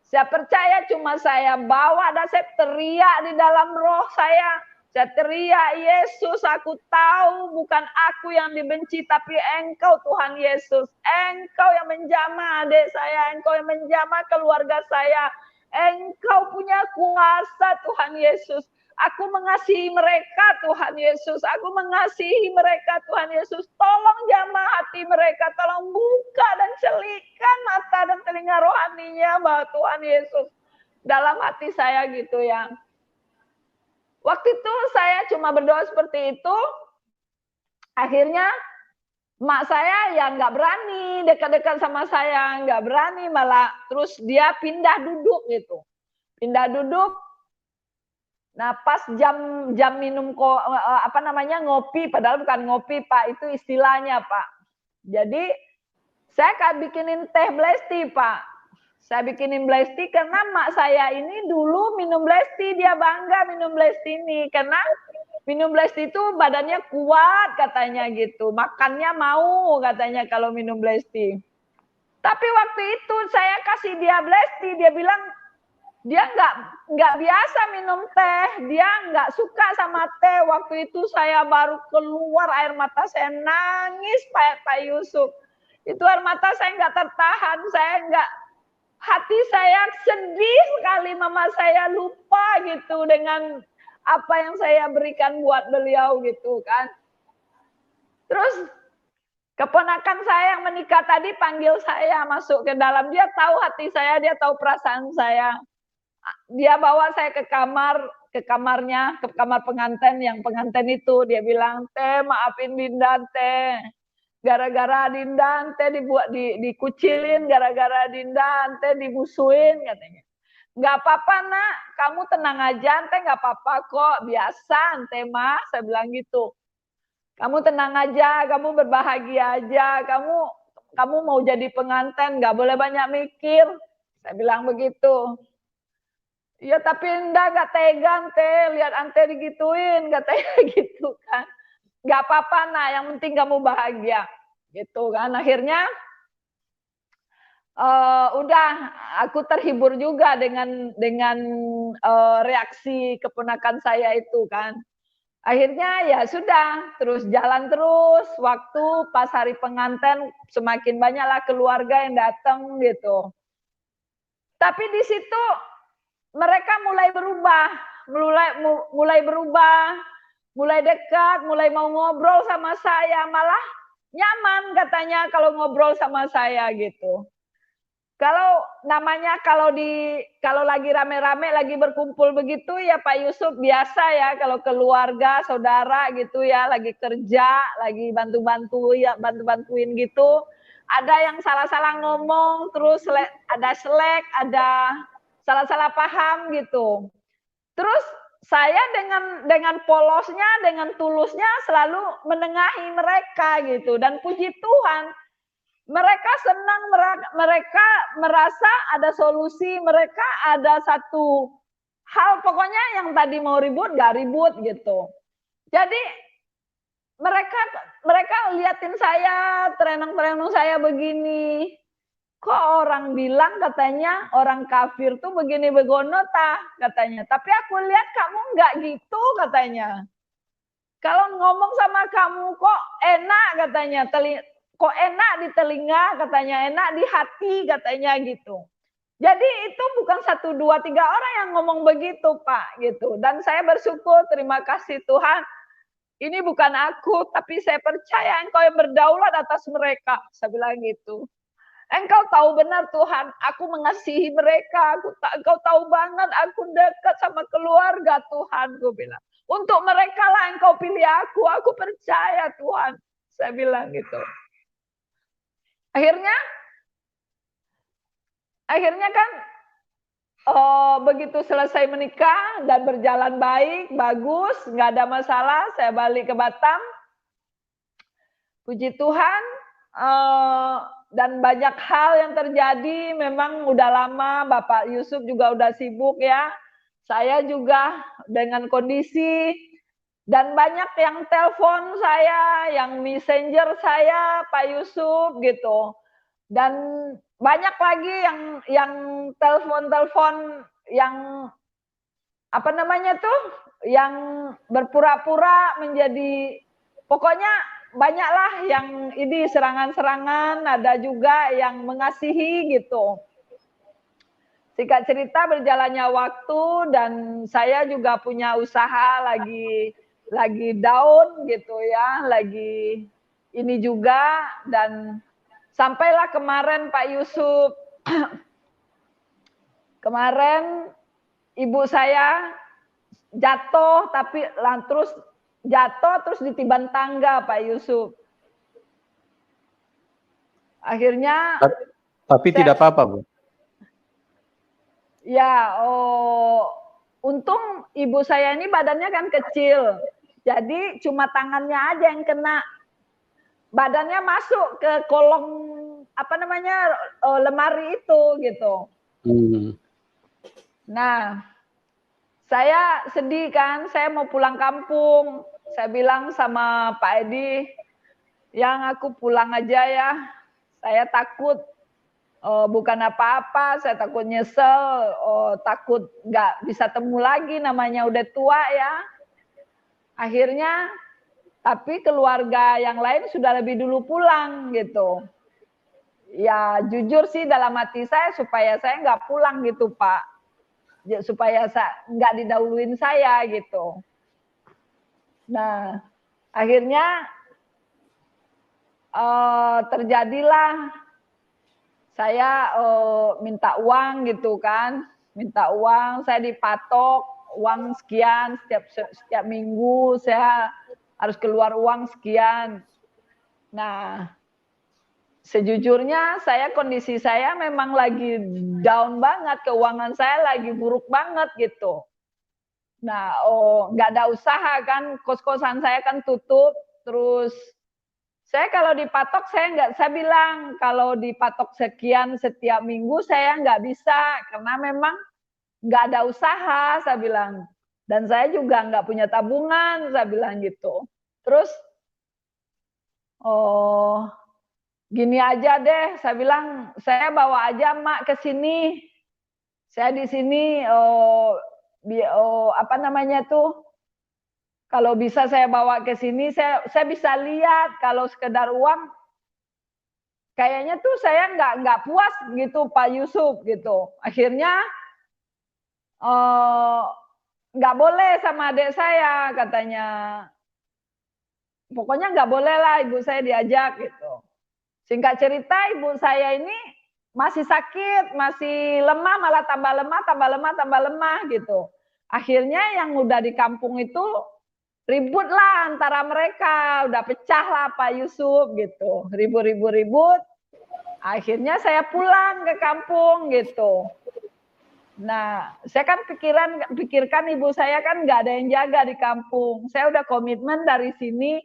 Saya percaya cuma saya bawa dan saya teriak di dalam roh saya. Saya teriak, Yesus aku tahu bukan aku yang dibenci tapi Engkau Tuhan Yesus. Engkau yang menjamah adik saya, Engkau yang menjamah keluarga saya. Engkau punya kuasa Tuhan Yesus. Aku mengasihi mereka Tuhan Yesus. Aku mengasihi mereka Tuhan Yesus. Tolong jamah hati mereka. Tolong buka dan celikan mata dan telinga rohaninya bahwa Tuhan Yesus. Dalam hati saya gitu ya. Waktu itu saya cuma berdoa seperti itu. Akhirnya mak saya ya nggak berani dekat-dekat sama saya. Nggak berani malah terus dia pindah duduk gitu. Pindah duduk. Nah, pas jam minum ngopi, padahal bukan ngopi, Pak, itu istilahnya, Pak. Jadi saya kan bikinin teh Blesti, Pak. Saya bikinin Blesti karena mak saya ini dulu minum Blesti, dia bangga minum Blesti ini karena minum Blesti itu badannya kuat katanya gitu, makannya mau katanya kalau minum Blesti. Tapi waktu itu saya kasih dia Blesti, dia bilang dia nggak biasa minum teh, dia nggak suka sama teh. Waktu itu saya baru keluar air mata, saya nangis Pak Yusuf. Itu air mata saya nggak tertahan, hati saya sedih sekali, mama saya lupa gitu dengan apa yang saya berikan buat beliau gitu kan. Terus keponakan saya yang menikah tadi panggil saya masuk ke dalam, dia tahu hati saya, dia tahu perasaan saya. Dia bawa saya ke kamarnya, ke kamar pengantin, yang pengantin itu dia bilang, teh maafin Dinda teh, gara-gara Dinda teh dikucilin, gara-gara Dinda teh dimusuhin katanya. Nggak apa-apa nak, kamu tenang aja, teh nggak apa-apa kok, biasa teh mah, saya bilang gitu. Kamu tenang aja, kamu berbahagia aja, kamu mau jadi pengantin, nggak boleh banyak mikir, saya bilang begitu. Ya tapi enggak gak tega teh, lihat ante digituin, katanya gitu kan. Gak apa-apa nak, yang penting kamu bahagia. Gitu kan, akhirnya udah aku terhibur juga dengan reaksi keponakan saya itu kan. Akhirnya ya sudah, terus jalan terus, waktu pas hari pengantin semakin banyaklah keluarga yang datang gitu. Tapi di situ mereka mulai berubah, mulai dekat, mulai mau ngobrol sama saya, malah nyaman katanya kalau ngobrol sama saya gitu. Kalau namanya kalau lagi rame-rame, lagi berkumpul begitu ya Pak Yusuf, biasa ya kalau keluarga, saudara gitu ya, lagi kerja, lagi bantu-bantuin gitu, ada yang salah-salah ngomong, terus ada selek, ada salah-salah paham gitu. Terus saya dengan polosnya, dengan tulusnya selalu menengahi mereka gitu. Dan puji Tuhan, mereka senang, mereka merasa ada solusi, mereka ada satu hal, pokoknya yang tadi mau ribut, gak ribut gitu. Jadi mereka liatin saya, terenang-terenang saya begini. Kok orang bilang katanya orang kafir tuh begini begono katanya. Tapi aku lihat kamu nggak gitu katanya. Kalau ngomong sama kamu kok enak katanya. Kok enak di telinga katanya, enak di hati katanya gitu. Jadi itu bukan 1, 2, 3 orang yang ngomong begitu, Pak, gitu. Dan saya bersyukur, terima kasih Tuhan, ini bukan aku, tapi saya percaya Engkau yang berdaulat atas mereka. Saya bilang gitu. Engkau tahu benar Tuhan, aku mengasihi mereka, Engkau tahu banget aku dekat sama keluarga Tuhan, gue bilang. Untuk mereka lah Engkau pilih aku percaya Tuhan. Saya bilang gitu. Akhirnya kan begitu selesai menikah dan berjalan baik, bagus, nggak ada masalah, saya balik ke Batam. Puji Tuhan, dan banyak hal yang terjadi, memang udah lama, Bapak Yusuf juga udah sibuk ya. Saya juga dengan kondisi, dan banyak yang telepon saya, yang messenger saya, Pak Yusuf gitu. Dan banyak lagi yang telepon-telepon yang apa namanya tuh, yang berpura-pura menjadi, pokoknya banyaklah yang ini serangan-serangan, ada juga yang mengasihi gitu. Singkat cerita berjalannya waktu dan saya juga punya usaha lagi down gitu ya, lagi ini juga, dan sampailah kemarin Pak Yusuf, kemarin ibu saya jatuh terus ditiban tangga Pak Yusuf. Akhirnya tapi tidak apa-apa, Bu. Ya, untung ibu saya ini badannya kan kecil. Jadi cuma tangannya aja yang kena. Badannya masuk ke kolong apa namanya lemari itu gitu. Nah, saya sedih kan, saya mau pulang kampung. Saya bilang sama Pak Edi, yang aku pulang aja ya. Saya takut bukan apa-apa, saya takut nyesel, takut nggak bisa temu lagi, namanya udah tua ya. Akhirnya, tapi keluarga yang lain sudah lebih dulu pulang gitu. Ya jujur sih dalam hati saya supaya saya nggak pulang gitu Pak, supaya nggak didahuluin saya gitu. Nah akhirnya terjadilah saya minta uang gitu kan, minta uang, saya dipatok uang sekian setiap minggu, saya harus keluar uang sekian. Nah, sejujurnya kondisi saya memang lagi down banget, keuangan saya lagi buruk banget gitu. Nah, nggak ada usaha kan, kos-kosan saya kan tutup, terus saya kalau dipatok saya bilang kalau dipatok sekian setiap minggu saya nggak bisa karena memang nggak ada usaha, saya bilang, dan saya juga nggak punya tabungan, saya bilang gitu. Terus gini aja deh, saya bilang saya bawa aja Mak ke sini, saya di sini apa namanya tuh, kalau bisa saya bawa ke sini, saya bisa lihat kalau sekedar uang, kayaknya tuh saya nggak puas gitu Pak Yusuf gitu. Akhirnya nggak boleh sama adik saya katanya. Pokoknya nggak boleh lah ibu saya diajak gitu. Singkat cerita ibu saya ini masih sakit, masih lemah, malah tambah lemah gitu. Akhirnya yang udah di kampung itu ribut lah antara mereka, udah pecah lah Pak Yusuf gitu, ribut. Akhirnya saya pulang ke kampung gitu. Nah, saya kan pikirkan ibu saya kan nggak ada yang jaga di kampung. Saya udah komitmen dari sini,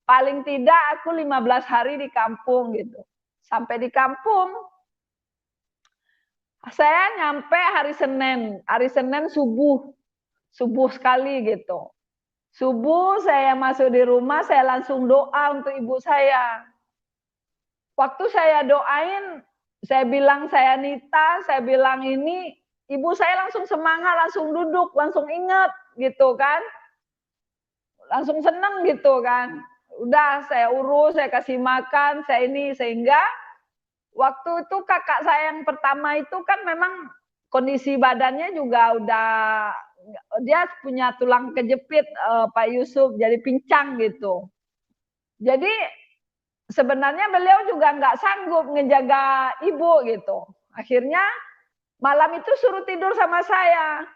paling tidak aku 15 hari di kampung gitu. Sampai di kampung, saya nyampe hari Senin subuh sekali gitu. Subuh saya masuk di rumah, saya langsung doa untuk ibu saya. Waktu saya doain, saya bilang saya Nita, saya bilang ini, ibu saya langsung semangat, langsung duduk, langsung ingat gitu kan. Langsung seneng gitu kan. Udah saya urus, saya kasih makan, saya ini, sehingga waktu itu kakak saya yang pertama itu kan memang kondisi badannya juga udah, dia punya tulang kejepit, Pak Yusuf, jadi pincang gitu. Jadi sebenarnya beliau juga nggak sanggup ngejaga ibu gitu. Akhirnya malam itu suruh tidur sama saya.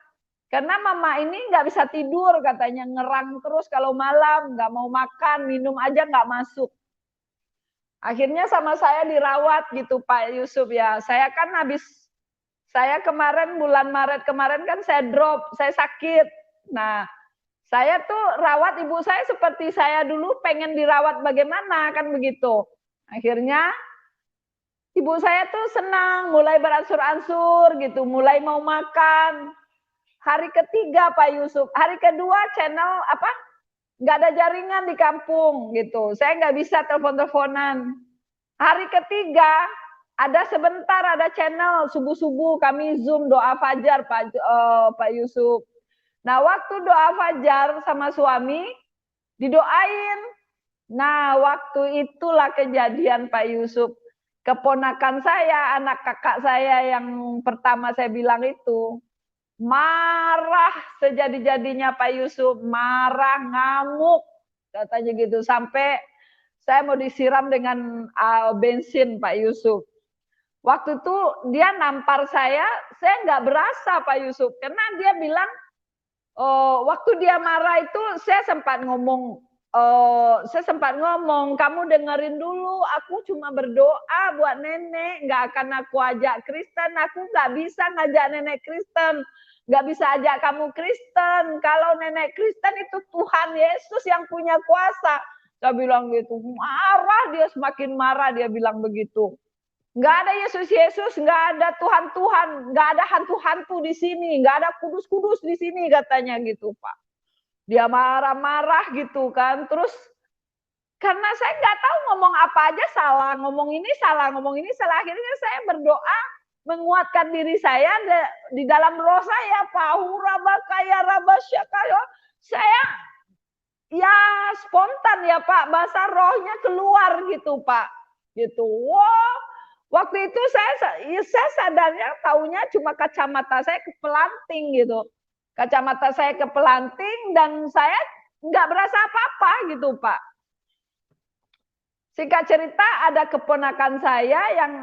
Karena mama ini nggak bisa tidur katanya, ngerang terus kalau malam, nggak mau makan, minum aja nggak masuk. Akhirnya sama saya dirawat gitu Pak Yusuf ya. Saya kemarin bulan Maret kemarin kan saya drop, saya sakit. Nah, saya tuh rawat ibu saya seperti saya dulu pengen dirawat bagaimana kan begitu. Akhirnya ibu saya tuh senang, mulai beransur-ansur gitu, mulai mau makan. Hari ketiga Pak Yusuf, hari kedua channel apa? Nggak ada jaringan di kampung gitu. Saya nggak bisa telepon-teleponan. Hari ketiga ada sebentar ada channel subuh-subuh kami Zoom doa fajar Pak Yusuf. Nah, waktu doa fajar sama suami didoain. Nah, waktu itulah kejadian Pak Yusuf. Keponakan saya, anak kakak saya yang pertama saya bilang itu, marah sejadi-jadinya Pak Yusuf, marah, ngamuk, katanya gitu. Sampai saya mau disiram dengan bensin Pak Yusuf. Waktu itu dia nampar saya nggak berasa Pak Yusuf. Karena dia bilang, waktu dia marah itu saya sempat ngomong, kamu dengerin dulu, aku cuma berdoa buat nenek, nggak akan aku ajak Kristen, aku nggak bisa ngajak nenek Kristen, nggak bisa ajak kamu Kristen, kalau nenek Kristen itu Tuhan Yesus yang punya kuasa. Saya bilang gitu, marah dia, semakin marah dia bilang begitu. Nggak ada Yesus, nggak ada Tuhan, nggak ada hantu-hantu di sini, nggak ada kudus-kudus di sini katanya gitu Pak. Dia marah-marah gitu kan, terus karena saya nggak tahu ngomong apa aja salah, ngomong ini salah, akhirnya saya berdoa menguatkan diri saya di dalam roh saya, saya ya spontan ya Pak, bahasa rohnya keluar gitu Pak, gitu. Wow, waktu itu saya sadarnya taunya cuma kacamata saya kepelanting gitu, kacamata saya kepelanting dan saya nggak berasa apa-apa gitu Pak. Singkat cerita ada keponakan saya yang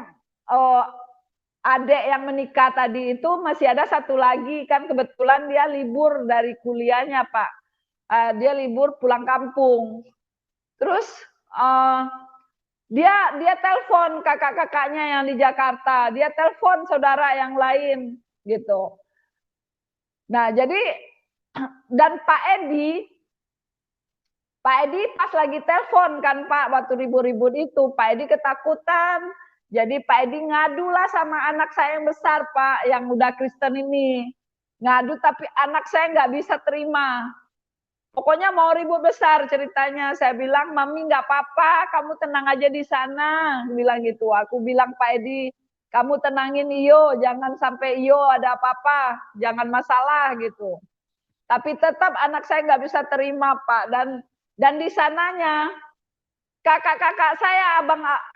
adik yang menikah tadi itu masih ada satu lagi kan, kebetulan dia libur dari kuliahnya Pak. Dia libur pulang kampung. Terus dia telepon kakak-kakaknya yang di Jakarta, dia telepon saudara yang lain gitu. Nah, jadi dan Pak Edi pas lagi telepon kan Pak, waktu ribut-ribut itu, Pak Edi ketakutan. Jadi Pak Edi ngadu lah sama anak saya yang besar Pak, yang udah Kristen ini. Ngadu tapi anak saya nggak bisa terima. Pokoknya mau ribut besar ceritanya. Saya bilang, Mami nggak apa-apa, kamu tenang aja di sana. Bilang gitu. Aku bilang, Pak Edi, kamu tenangin Iyo, jangan sampai Iyo ada apa-apa, jangan masalah gitu. Tapi tetap anak saya nggak bisa terima Pak. Dan di sananya kakak-kakak saya,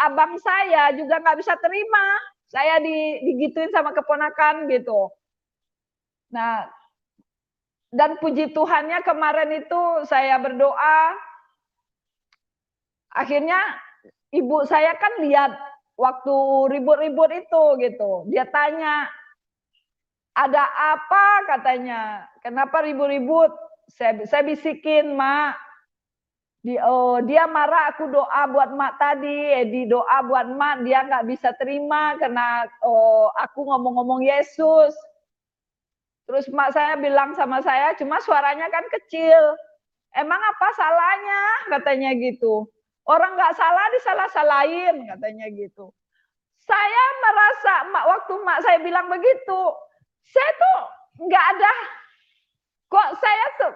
abang saya juga nggak bisa terima. Saya digituin sama keponakan gitu. Nah, dan puji Tuhannya kemarin itu saya berdoa, akhirnya ibu saya kan lihat waktu ribut-ribut itu gitu. Dia tanya, ada apa katanya, kenapa ribut-ribut? Saya bisikin, Mak, dia marah aku doa buat Mak tadi, di doa buat Mak, dia nggak bisa terima karena aku ngomong-ngomong Yesus. Terus mak saya bilang sama saya, cuma suaranya kan kecil. Emang apa salahnya? Katanya gitu. Orang nggak salah disalah-salahin, katanya gitu. Saya merasa, waktu mak saya bilang begitu, saya tuh nggak ada, kok saya tuh,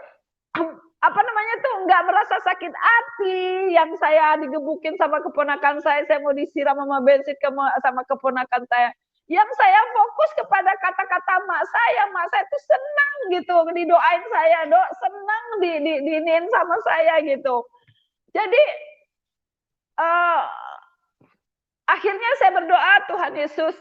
nggak merasa sakit hati yang saya digebukin sama keponakan saya mau disiram sama bensin sama keponakan saya. Yang saya fokus kepada kata-kata mak saya tuh senang gitu didoain saya, senang diinin sama saya gitu. Jadi Akhirnya saya berdoa, Tuhan Yesus,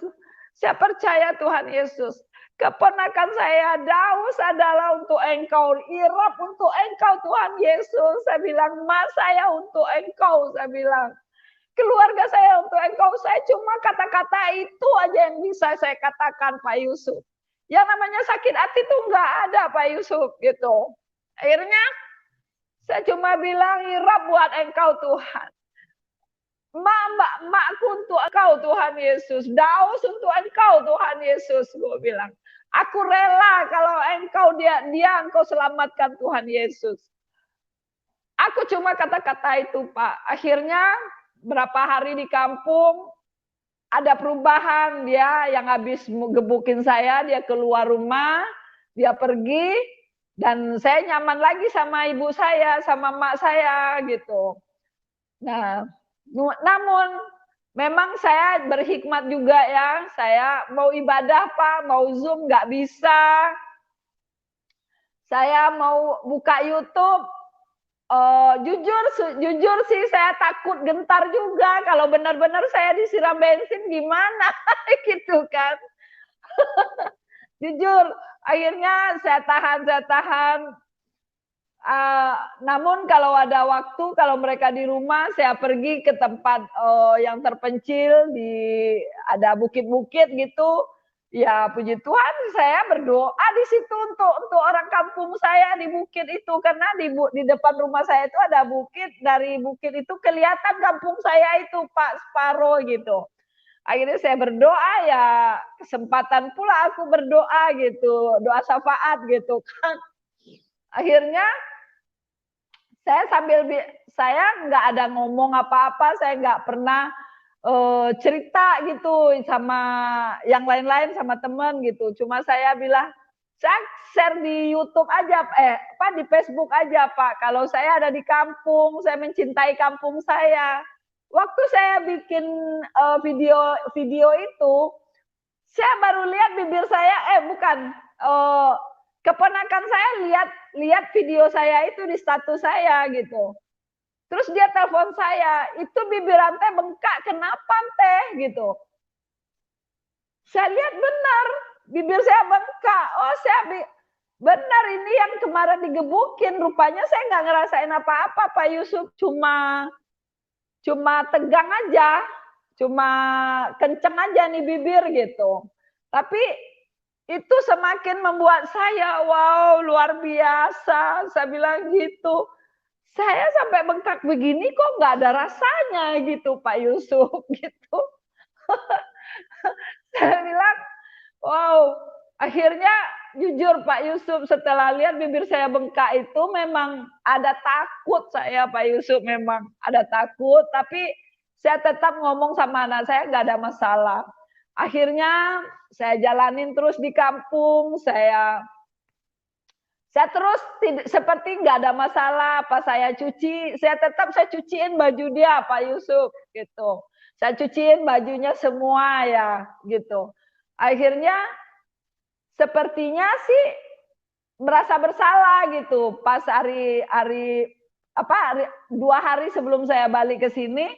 saya percaya Tuhan Yesus, keponakan saya Daus adalah untuk Engkau, Irap untuk Engkau Tuhan Yesus. Saya bilang, Mas saya untuk Engkau, saya bilang. Keluarga saya untuk Engkau, saya cuma kata-kata itu aja yang bisa saya katakan Pak Yusuf. Yang namanya sakit hati itu enggak ada Pak Yusuf gitu. Akhirnya saya cuma bilang, Irap buat Engkau Tuhan. Makku untuk Engkau Tuhan Yesus. Daus untuk Engkau Tuhan Yesus. Gue bilang, aku rela kalau Engkau dia Engkau selamatkan Tuhan Yesus. Aku cuma kata-kata itu Pak. Akhirnya berapa hari di kampung ada perubahan, dia yang habis gebukin saya, dia keluar rumah, dia pergi, dan saya nyaman lagi sama ibu saya, sama mak saya gitu. Nah, namun memang saya berhikmat juga ya, saya mau ibadah Pak, mau Zoom nggak bisa, saya mau buka YouTube, jujur sih saya takut gentar juga kalau benar-benar saya disiram bensin gimana gitu kan. Jujur, akhirnya saya tahan. Namun kalau ada waktu, kalau mereka di rumah, saya pergi ke tempat yang terpencil, ada bukit-bukit gitu. Ya puji Tuhan, saya berdoa di situ untuk orang kampung saya di bukit itu, karena di depan rumah saya itu ada bukit, dari bukit itu kelihatan kampung saya itu Pak Separo gitu. Akhirnya saya berdoa, ya kesempatan pula aku berdoa gitu, doa syafaat gitu kan. Akhirnya saya nggak ada ngomong apa-apa, saya nggak pernah cerita gitu sama yang lain-lain, sama teman gitu. Cuma saya bilang, saya share di YouTube aja, di Facebook aja Pak. Kalau saya ada di kampung, saya mencintai kampung saya. Waktu saya bikin video itu, saya baru lihat bibir saya, keponakan saya lihat video saya itu di status saya gitu. Terus dia telepon saya, itu bibir teh bengkak, kenapa teh gitu. Saya lihat benar, bibir saya bengkak. Oh benar ini yang kemarin digebukin, rupanya saya nggak ngerasain apa-apa Pak Yusuf, cuma tegang aja, cuma kenceng aja nih bibir gitu. Tapi itu semakin membuat saya, wow luar biasa, saya bilang gitu. Saya sampai bengkak begini kok nggak ada rasanya gitu Pak Yusuf gitu. Saya bilang, wow, akhirnya jujur Pak Yusuf, setelah lihat bibir saya bengkak itu memang ada takut saya Pak Yusuf, memang ada takut, tapi saya tetap ngomong sama anak saya nggak ada masalah. Akhirnya saya jalanin terus di kampung, saya terus seperti nggak ada masalah, pas saya cuci, saya cuciin baju dia Pak Yusuf gitu. Saya cuciin bajunya semua ya gitu. Akhirnya sepertinya sih merasa bersalah gitu. Pas hari 2 hari sebelum saya balik ke sini,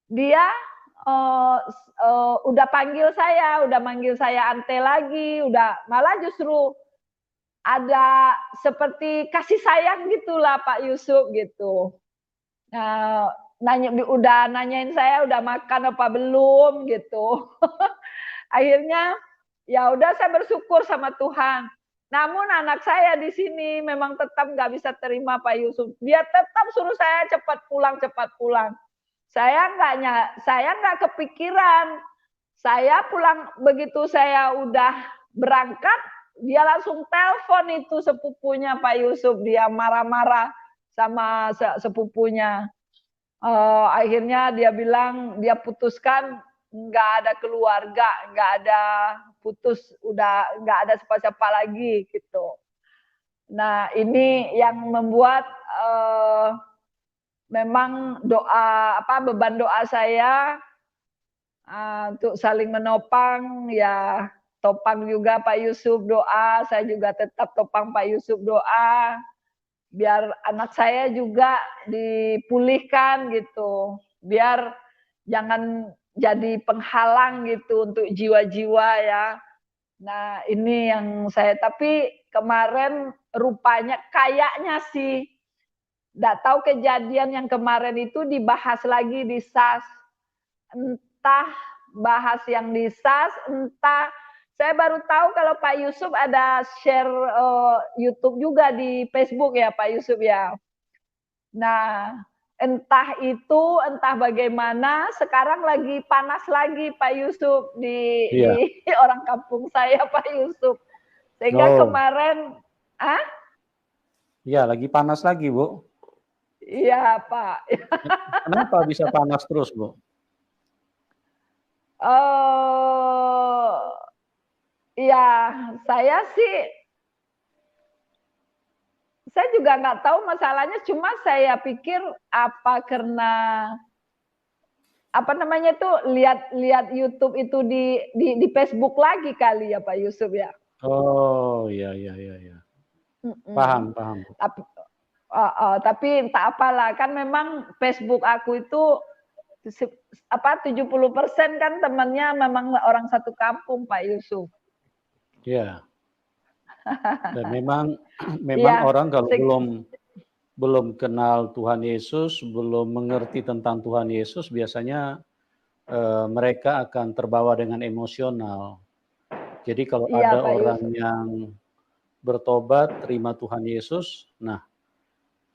dia udah manggil saya Ante lagi, udah malah justru ada seperti kasih sayang gitulah Pak Yusuf gitu. Udah nanyain saya udah makan apa belum gitu. Akhirnya ya udah saya bersyukur sama Tuhan. Namun anak saya di sini memang tetap nggak bisa terima Pak Yusuf. Dia tetap suruh saya cepat pulang. Saya nggak kepikiran. Saya pulang begitu saya udah berangkat, dia langsung telepon itu sepupunya Pak Yusuf, dia marah-marah sama sepupunya. Akhirnya dia bilang dia putuskan nggak ada keluarga, nggak ada putus, udah nggak ada siapa-siapa lagi gitu. Nah ini yang membuat memang beban doa saya untuk saling menopang, ya topang juga Pak Yusuf doa, saya juga tetap topang Pak Yusuf doa, biar anak saya juga dipulihkan gitu, biar jangan jadi penghalang gitu untuk jiwa-jiwa ya. Nah, ini yang saya, tapi kemarin rupanya kayaknya sih, nggak tahu kejadian yang kemarin itu dibahas lagi di SAS. Entah bahas yang di SAS, entah saya baru tahu kalau Pak Yusuf ada share YouTube juga di Facebook ya Pak Yusuf ya. Nah, entah bagaimana sekarang lagi panas lagi Pak Yusuf Iya. di orang kampung saya Pak Yusuf. Sehingga Oh, kemarin, iya lagi panas lagi, Bu. iya Pak. Kenapa bisa panas terus, Bu? Ya saya sih, saya juga nggak tahu masalahnya. Cuma saya pikir apa karena apa namanya itu lihat YouTube itu di Facebook lagi kali ya Pak Yusuf ya. Oh, iya, iya, iya, iya. Paham, paham, Bu. Tapi entah apalah, kan memang Facebook aku itu 70% kan temannya memang orang satu kampung Pak Yusuf. Iya. Dan memang Iya, orang kalau belum kenal Tuhan Yesus, belum mengerti tentang Tuhan Yesus, biasanya mereka akan terbawa dengan emosional. Jadi kalau iya ada Pak orang Yusuf. yang bertobat, terima Tuhan Yesus, nah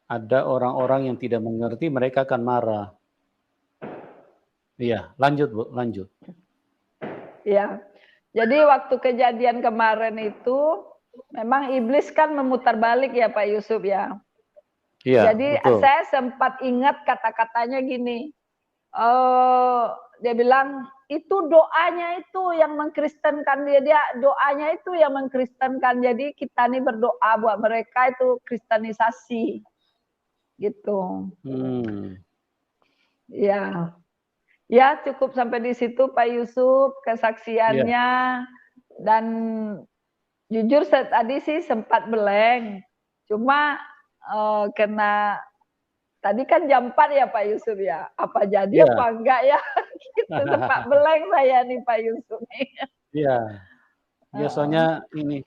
ada orang-orang yang tidak mengerti, mereka akan marah. Iya, lanjut Bu, lanjut. Iya. Jadi waktu kejadian kemarin itu memang iblis kan memutar balik ya Pak Yusuf ya. Iya, Jadi betul. saya sempat ingat kata-katanya gini. Dia bilang itu doanya itu yang mengkristenkan dia doanya itu yang mengkristenkan. Jadi kita nih berdoa buat mereka itu kristenisasi gitu. Ya, ya cukup sampai di situ Pak Yusuf Iya. kesaksiannya. Dan jujur tadi sih sempat blank. Cuma kena tadi kan jam 4 ya Pak Yusuf ya. Apa jadi Iya. apa enggak ya? Gitu sempat blank saya nih Pak Yusuf nih. Iya. Biasanya ini,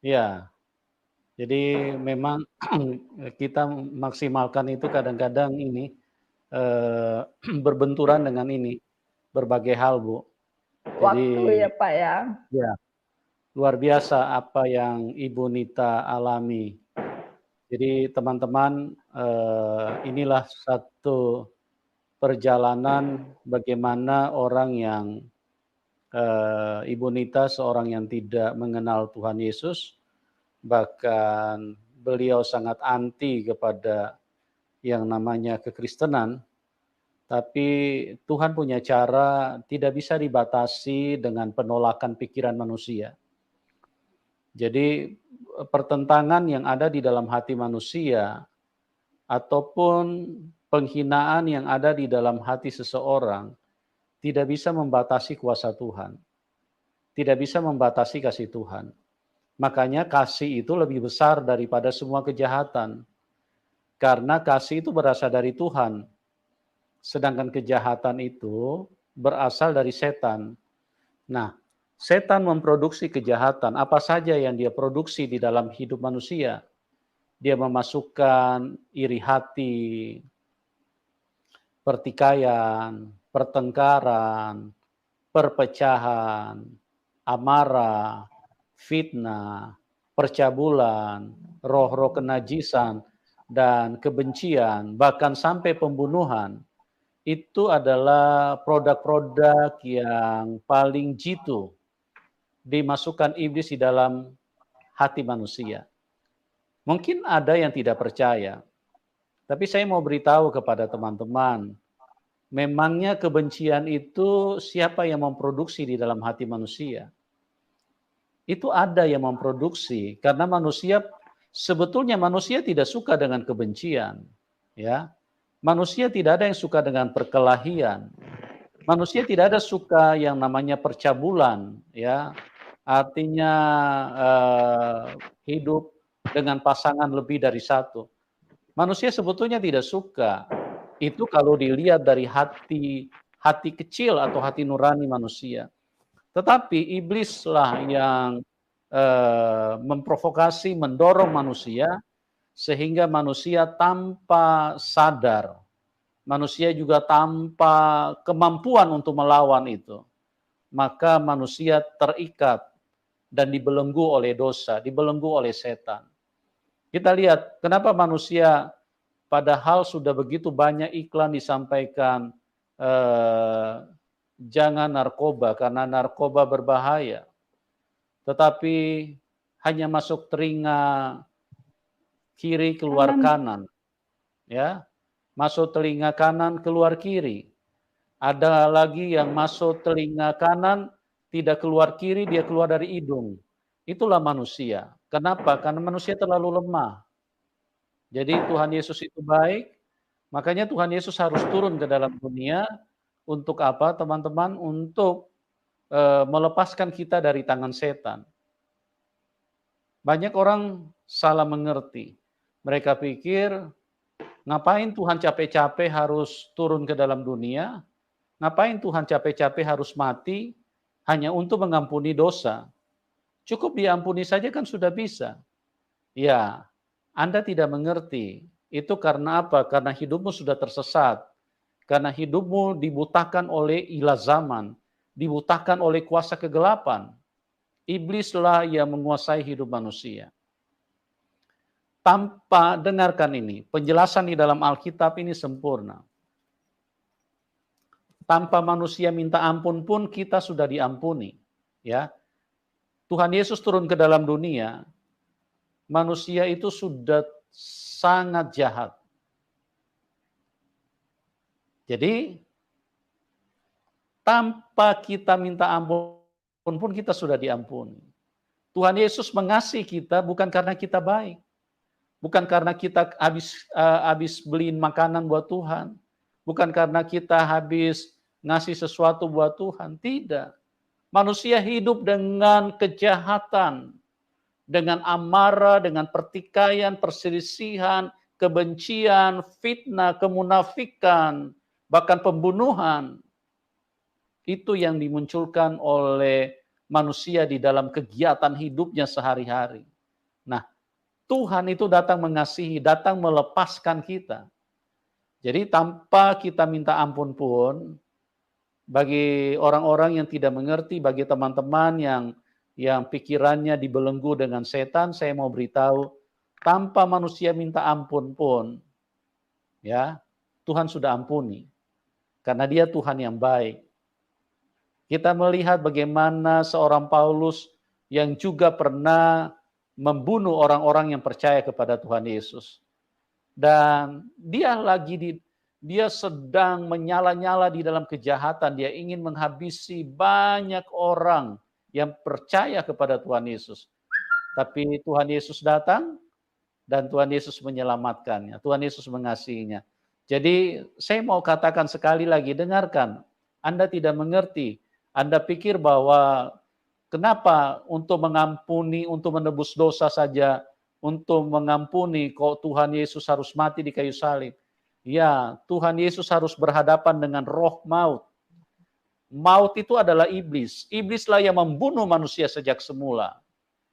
ya. Jadi memang kita maksimalkan itu kadang-kadang ini berbenturan dengan ini berbagai hal, Bu. Waktu Jadi ya Pak ya. ya, luar biasa apa yang Ibu Nita alami. Jadi teman-teman, inilah satu perjalanan bagaimana orang yang Ibu Nita seorang yang tidak mengenal Tuhan Yesus, bahkan beliau sangat anti kepada yang namanya kekristenan, tapi Tuhan punya cara tidak bisa dibatasi dengan penolakan pikiran manusia. Jadi pertentangan yang ada di dalam hati manusia ataupun penghinaan yang ada di dalam hati seseorang tidak bisa membatasi kuasa Tuhan, tidak bisa membatasi kasih Tuhan. Makanya kasih itu lebih besar daripada semua kejahatan. Karena kasih itu berasal dari Tuhan. Sedangkan kejahatan itu berasal dari setan. Nah, setan memproduksi kejahatan. Apa saja yang dia produksi di dalam hidup manusia? Dia memasukkan iri hati, pertikaian, pertengkaran, perpecahan, amarah, fitnah, percabulan, roh-roh kenajisan, dan kebencian, bahkan sampai pembunuhan. Itu adalah produk-produk yang paling jitu dimasukkan iblis di dalam hati manusia. Mungkin ada yang tidak percaya, tapi saya mau beritahu kepada teman-teman, memangnya kebencian itu siapa yang memproduksi di dalam hati manusia? Itu ada yang memproduksi, karena sebetulnya manusia tidak suka dengan kebencian, ya. Manusia tidak ada yang suka dengan perkelahian. Manusia tidak ada suka yang namanya percabulan, ya. Artinya hidup dengan pasangan lebih dari satu. Manusia sebetulnya tidak suka. Itu kalau dilihat dari hati kecil atau hati nurani manusia. Tetapi iblislah yang memprovokasi, mendorong manusia, sehingga manusia tanpa sadar, manusia juga tanpa kemampuan untuk melawan itu, maka manusia terikat dan dibelenggu oleh dosa, dibelenggu oleh setan. Kita lihat kenapa manusia padahal sudah begitu banyak iklan disampaikan, jangan narkoba karena narkoba berbahaya. Tetapi hanya masuk telinga kiri keluar kanan, ya, masuk telinga kanan keluar kiri. Ada lagi yang masuk telinga kanan tidak keluar kiri, dia keluar dari hidung. Itulah manusia. Kenapa? Karena manusia terlalu lemah. Jadi Tuhan Yesus itu baik, makanya Tuhan Yesus harus turun ke dalam dunia untuk apa, teman-teman? Untuk melepaskan kita dari tangan setan. Banyak orang salah mengerti. Mereka pikir, ngapain Tuhan capek-capek harus turun ke dalam dunia? Ngapain Tuhan capek-capek harus mati hanya untuk mengampuni dosa? Cukup diampuni saja kan sudah bisa. Ya, Anda tidak mengerti. Itu karena apa? Karena hidupmu sudah tersesat. Karena hidupmu dibutakan oleh ilah zaman. Dibutakan oleh kuasa kegelapan. Iblislah yang menguasai hidup manusia. Tanpa, dengarkan ini, penjelasan di dalam Alkitab ini sempurna. Tanpa manusia minta ampun pun kita sudah diampuni. Ya, Tuhan Yesus turun ke dalam dunia, manusia itu sudah sangat jahat. Jadi, tanpa kita minta ampun pun kita sudah diampuni. Tuhan Yesus mengasihi kita bukan karena kita baik. Bukan karena kita habis beliin makanan buat Tuhan. Bukan karena kita habis ngasih sesuatu buat Tuhan. Tidak. Manusia hidup dengan kejahatan. Dengan amarah, dengan pertikaian, perselisihan, kebencian, fitnah, kemunafikan, bahkan pembunuhan. Itu yang dimunculkan oleh manusia di dalam kegiatan hidupnya sehari-hari. Nah, Tuhan itu datang mengasihi, datang melepaskan kita. Jadi tanpa kita minta ampun pun, bagi orang-orang yang tidak mengerti, bagi teman-teman yang pikirannya dibelenggu dengan setan, saya mau beritahu, tanpa manusia minta ampun pun, ya, Tuhan sudah ampuni. Karena Dia Tuhan yang baik. Kita melihat bagaimana seorang Paulus yang juga pernah membunuh orang-orang yang percaya kepada Tuhan Yesus. Dan dia sedang menyala-nyala di dalam kejahatan. Dia ingin menghabisi banyak orang yang percaya kepada Tuhan Yesus. Tapi Tuhan Yesus datang dan Tuhan Yesus menyelamatkannya. Tuhan Yesus mengasihinya. Jadi saya mau katakan sekali lagi, dengarkan. Anda tidak mengerti. Anda pikir bahwa kenapa untuk mengampuni, untuk menebus dosa saja, untuk mengampuni kok Tuhan Yesus harus mati di kayu salib. Ya, Tuhan Yesus harus berhadapan dengan roh maut. Maut itu adalah iblis. Iblislah yang membunuh manusia sejak semula.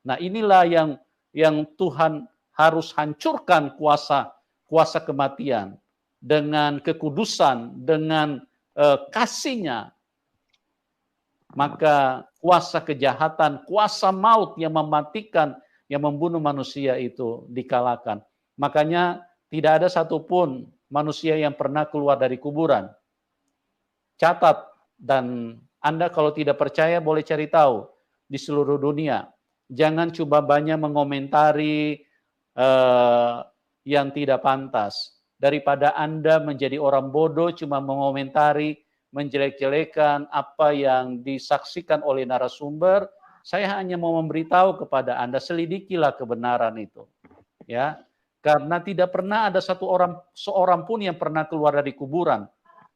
Nah, inilah yang Tuhan harus hancurkan kuasa kematian dengan kekudusan, dengan kasih-Nya. Maka kuasa kejahatan, kuasa maut yang mematikan, yang membunuh manusia itu dikalahkan. Makanya tidak ada satupun manusia yang pernah keluar dari kuburan. Catat, dan Anda kalau tidak percaya boleh cari tahu di seluruh dunia. Jangan coba banyak mengomentari yang tidak pantas. Daripada Anda menjadi orang bodoh cuma mengomentari, menjelek-jelekan apa yang disaksikan oleh narasumber, saya hanya mau memberitahu kepada Anda, selidikilah kebenaran itu. Ya, karena tidak pernah ada seorang pun yang pernah keluar dari kuburan.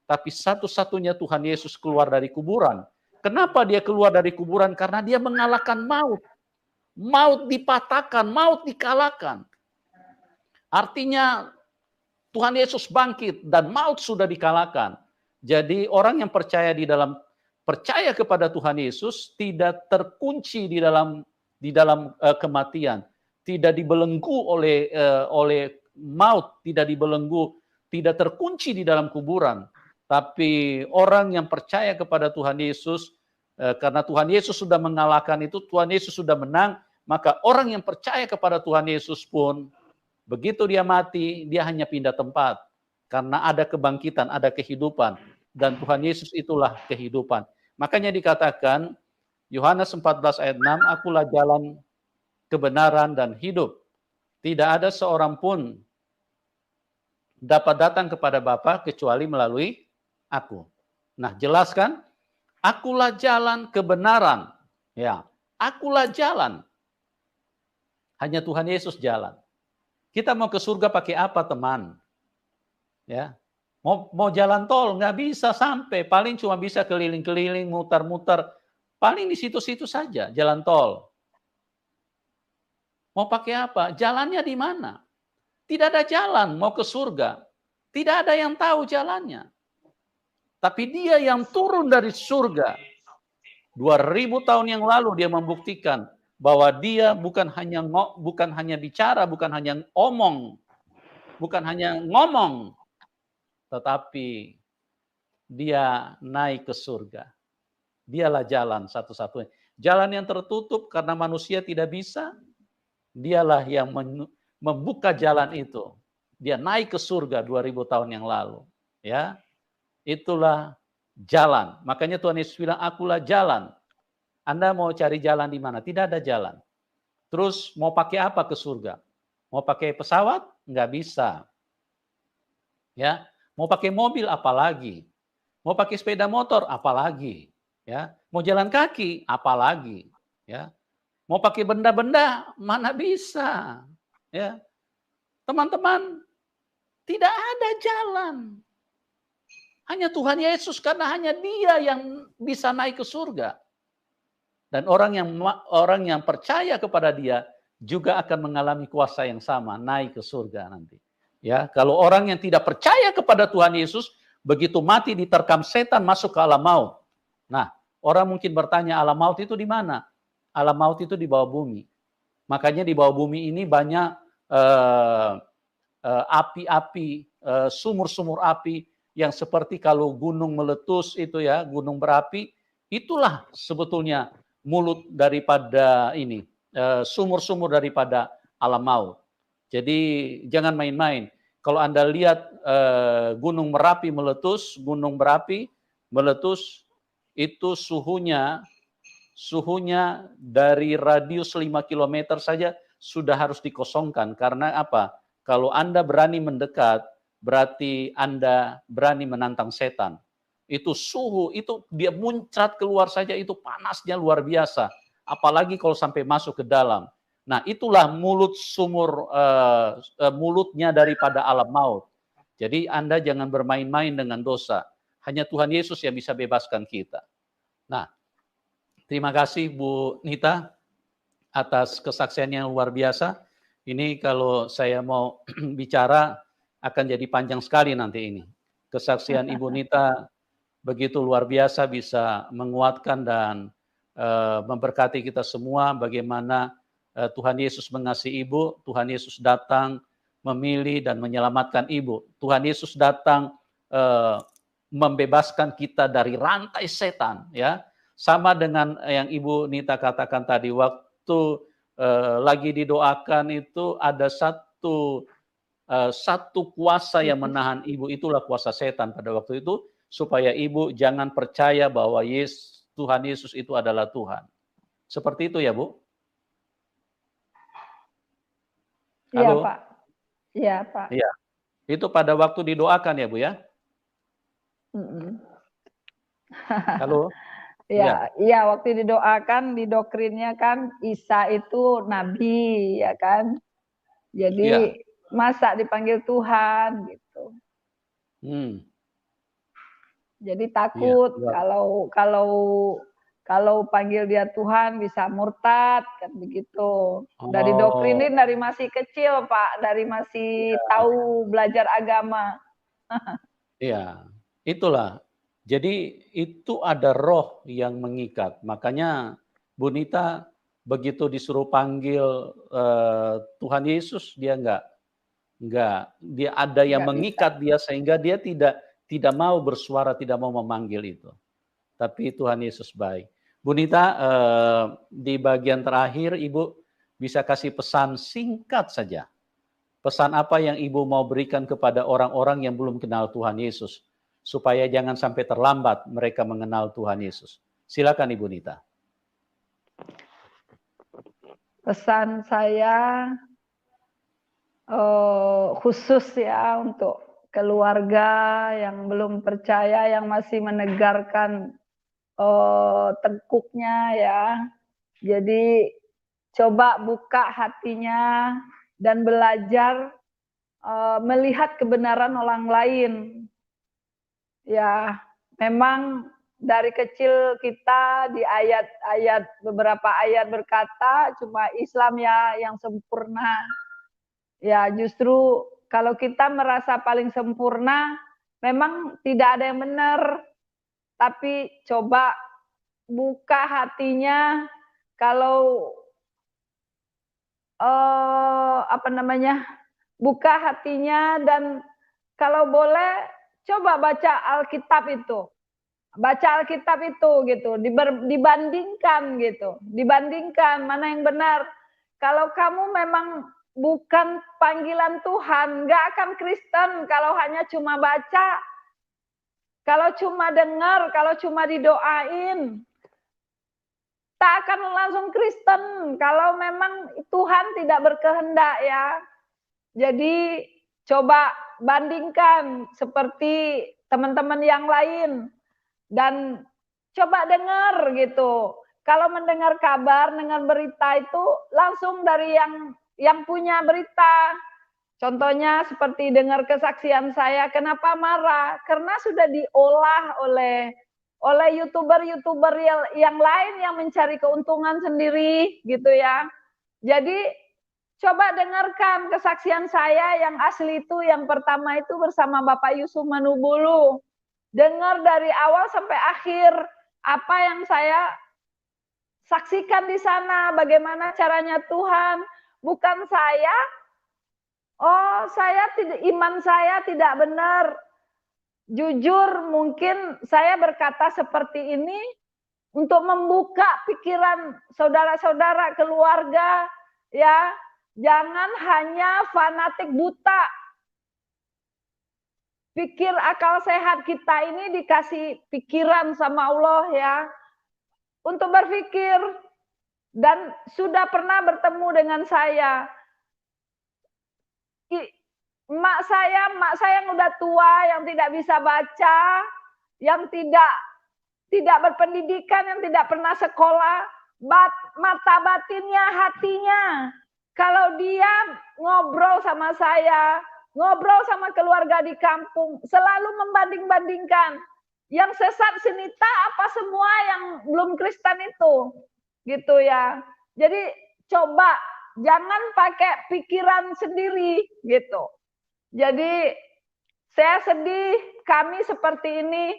Tapi satu-satunya Tuhan Yesus keluar dari kuburan. Kenapa Dia keluar dari kuburan? Karena Dia mengalahkan maut. Maut dipatahkan, maut dikalahkan. Artinya Tuhan Yesus bangkit dan maut sudah dikalahkan. Jadi orang yang percaya kepada Tuhan Yesus tidak terkunci di dalam kematian, tidak dibelenggu oleh maut, tidak dibelenggu, tidak terkunci di dalam kuburan. Tapi orang yang percaya kepada Tuhan Yesus, karena Tuhan Yesus sudah mengalahkan itu, Tuhan Yesus sudah menang, maka orang yang percaya kepada Tuhan Yesus pun, begitu dia mati, dia hanya pindah tempat. Karena ada kebangkitan, ada kehidupan. Dan Tuhan Yesus itulah kehidupan. Makanya dikatakan, Yohanes 14 ayat 6, akulah jalan, kebenaran, dan hidup. Tidak ada seorang pun dapat datang kepada Bapa kecuali melalui aku. Nah, jelaskan, akulah jalan kebenaran. Ya, akulah jalan. Hanya Tuhan Yesus jalan. Kita mau ke surga pakai apa, teman? Ya, mau jalan tol nggak bisa sampai, paling cuma bisa keliling-keliling, muter-muter, paling di situ-situ saja jalan tol. Mau pakai apa? Jalannya di mana? Tidak ada jalan mau ke surga. Tidak ada yang tahu jalannya. Tapi dia yang turun dari surga 2000 tahun yang lalu, dia membuktikan bahwa dia bukan hanya bicara, bukan hanya ngomong, tetapi dia naik ke surga. Dialah jalan satu-satunya. Jalan yang tertutup karena manusia tidak bisa, dialah yang membuka jalan itu. Dia naik ke surga 2000 tahun yang lalu. Ya, itulah jalan. Makanya Tuhan Yesus bilang, akulah jalan. Anda mau cari jalan di mana? Tidak ada jalan. Terus mau pakai apa ke surga? Mau pakai pesawat? Nggak bisa. Ya, mau pakai mobil apalagi? Mau pakai sepeda motor apalagi? Ya, mau jalan kaki apalagi? Ya, mau pakai benda-benda mana bisa? Ya, teman-teman, tidak ada jalan. Hanya Tuhan Yesus, karena hanya Dia yang bisa naik ke surga. Dan orang yang percaya kepada Dia juga akan mengalami kuasa yang sama, naik ke surga nanti. Ya, kalau orang yang tidak percaya kepada Tuhan Yesus, begitu mati diterkam setan masuk ke alam maut. Nah, orang mungkin bertanya, alam maut itu di mana? Alam maut itu di bawah bumi. Makanya di bawah bumi ini banyak api-api, sumur-sumur api yang seperti kalau gunung meletus itu ya, gunung berapi, itulah sebetulnya mulut daripada ini, sumur-sumur daripada alam maut. Jadi jangan main-main. Kalau Anda lihat gunung Merapi meletus, gunung berapi meletus, itu suhunya dari radius 5 km saja sudah harus dikosongkan. Karena apa? Kalau Anda berani mendekat, berarti Anda berani menantang setan. Itu suhu, itu dia muncrat keluar saja, itu panasnya luar biasa. Apalagi kalau sampai masuk ke dalam. Nah, itulah mulutnya daripada alam maut. Jadi Anda jangan bermain-main dengan dosa. Hanya Tuhan Yesus yang bisa bebaskan kita. Nah, terima kasih Bu Nita atas kesaksian yang luar biasa. Ini kalau saya mau bicara akan jadi panjang sekali nanti ini. Kesaksian Ibu Nita begitu luar biasa, bisa menguatkan dan memberkati kita semua bagaimana Tuhan Yesus mengasihi Ibu, Tuhan Yesus datang memilih dan menyelamatkan Ibu. Tuhan Yesus datang membebaskan kita dari rantai setan, ya. Sama dengan yang Ibu Nita katakan tadi, waktu lagi didoakan itu ada satu kuasa yang menahan Ibu, itulah kuasa setan pada waktu itu, supaya Ibu jangan percaya bahwa Tuhan Yesus itu adalah Tuhan. Seperti itu ya, Bu? Iya, Halo? Pak. Iya, Pak. Iya. Itu pada waktu didoakan ya, Bu ya? Halo? Ya, iya, waktu didoakan, di doktrinnya kan Isa itu nabi, ya kan. Jadi Ya. masa dipanggil Tuhan gitu. Jadi takut Ya. kalau panggil dia Tuhan bisa murtad kan begitu. Dari Oh. doktrinin dari masih kecil, Pak, dari masih tahu belajar agama. Iya, itulah. Jadi itu ada roh yang mengikat. Makanya Bu Nita begitu disuruh panggil Tuhan Yesus, dia enggak, dia ada yang nggak bisa. mengikat dia sehingga dia tidak mau bersuara, tidak mau memanggil itu. Tapi Tuhan Yesus baik. Bu Nita, di bagian terakhir Ibu bisa kasih pesan singkat saja. Pesan apa yang Ibu mau berikan kepada orang-orang yang belum kenal Tuhan Yesus, supaya jangan sampai terlambat mereka mengenal Tuhan Yesus. Silakan Ibu Nita. Pesan saya khusus ya untuk keluarga yang belum percaya, yang masih menegarkan tengkuknya ya. Jadi coba buka hatinya dan belajar melihat kebenaran orang lain. Ya, memang dari kecil kita di beberapa ayat berkata cuma Islam ya yang sempurna. Ya, justru kalau kita merasa paling sempurna, memang tidak ada yang benar. Tapi coba buka hatinya, kalau buka hatinya dan kalau boleh coba baca Alkitab itu. Baca Alkitab itu gitu, dibandingkan gitu. Dibandingkan mana yang benar. Kalau kamu memang bukan panggilan Tuhan, nggak akan Kristen kalau hanya cuma baca. Kalau cuma dengar, kalau cuma didoain. Tak akan langsung Kristen kalau memang Tuhan tidak berkehendak ya. Jadi coba bandingkan seperti teman-teman yang lain dan coba dengar gitu. Kalau mendengar kabar, dengar berita itu langsung dari yang punya berita. Contohnya seperti dengar kesaksian saya, kenapa marah? Karena sudah diolah oleh YouTuber-YouTuber yang lain yang mencari keuntungan sendiri gitu ya. Jadi coba dengarkan kesaksian saya yang asli itu, yang pertama itu bersama Bapak Yusuf Manubulu. Dengar dari awal sampai akhir apa yang saya saksikan di sana, bagaimana caranya Tuhan. Bukan saya, iman saya tidak benar. Jujur mungkin saya berkata seperti ini untuk membuka pikiran saudara-saudara, keluarga, ya. Jangan hanya fanatik buta. Pikir akal sehat kita ini dikasih pikiran sama Allah ya. Untuk berpikir. Dan sudah pernah bertemu dengan saya. Mak saya yang udah tua, yang tidak bisa baca, yang tidak berpendidikan, yang tidak pernah sekolah, mata batinnya, hatinya. Kalau dia ngobrol sama saya, ngobrol sama keluarga di kampung, selalu membanding-bandingkan. Yang sesat senita apa semua yang belum Kristen itu. Gitu ya. Jadi coba jangan pakai pikiran sendiri gitu. Jadi saya sedih, kami seperti ini.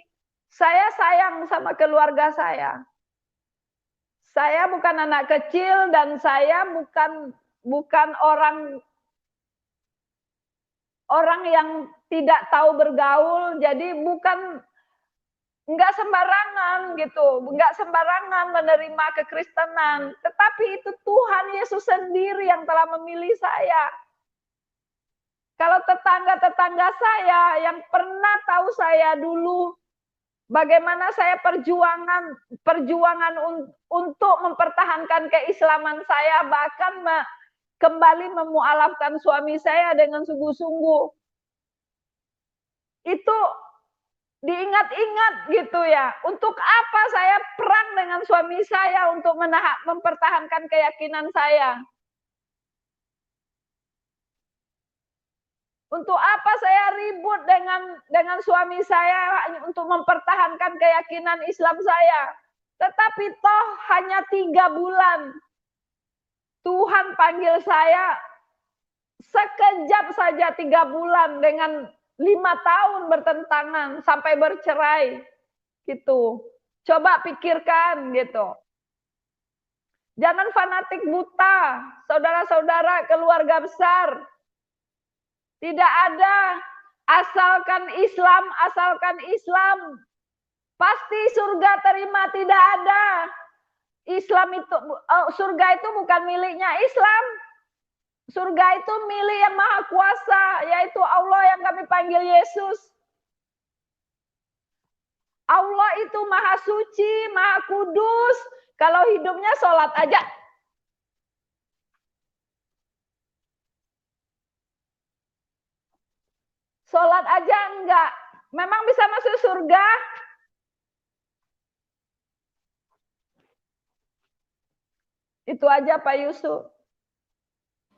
Saya sayang sama keluarga saya. Saya bukan anak kecil dan saya bukan orang yang tidak tahu bergaul. Jadi enggak sembarangan gitu, enggak sembarangan menerima kekristenan. Tetapi itu Tuhan Yesus sendiri yang telah memilih saya. Kalau tetangga-tetangga saya yang pernah tahu saya dulu, bagaimana saya perjuangan untuk mempertahankan keislaman saya, bahkan kembali memualafkan suami saya dengan sungguh-sungguh. Itu diingat-ingat gitu ya. Untuk apa saya perang dengan suami saya untuk mempertahankan keyakinan saya? Untuk apa saya ribut dengan suami saya untuk mempertahankan keyakinan Islam saya? Tetapi toh hanya 3 bulan. Tuhan panggil saya sekejap saja 3 bulan dengan 5 tahun bertentangan sampai bercerai. Gitu. Coba pikirkan gitu. Jangan fanatik buta, saudara-saudara keluarga besar. Tidak ada asalkan Islam. Pasti surga terima, tidak ada. Islam itu surga itu bukan miliknya Islam. Surga itu milik yang Maha Kuasa, yaitu Allah yang kami panggil Yesus. Allah itu Maha Suci, Maha Kudus. Kalau hidupnya sholat aja. Sholat aja enggak. Memang bisa masuk surga? Itu aja Pak Yusuf.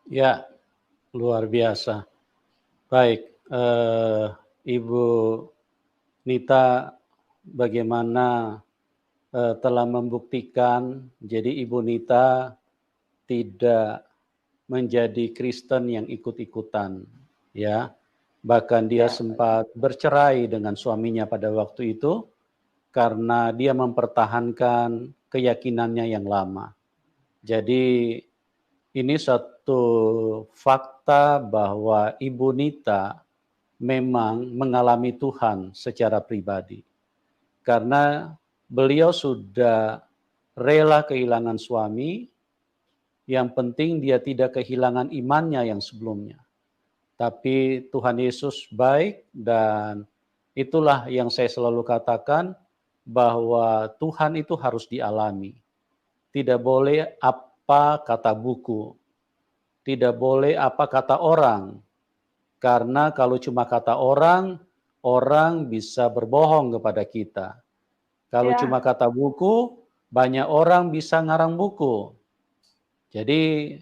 Ya, luar biasa. Baik, Ibu Nita bagaimana telah membuktikan, jadi Ibu Nita tidak menjadi Kristen yang ikut-ikutan, ya. Bahkan dia sempat bercerai dengan suaminya pada waktu itu karena dia mempertahankan keyakinannya yang lama. Jadi ini satu fakta bahwa Ibu Nita memang mengalami Tuhan secara pribadi. Karena beliau sudah rela kehilangan suami, yang penting dia tidak kehilangan imannya yang sebelumnya. Tapi Tuhan Yesus baik dan itulah yang saya selalu katakan bahwa Tuhan itu harus dialami. Tidak boleh apa kata buku, tidak boleh apa kata orang. Karena kalau cuma kata orang, orang bisa berbohong kepada kita. Kalau cuma kata buku, banyak orang bisa ngarang buku. Jadi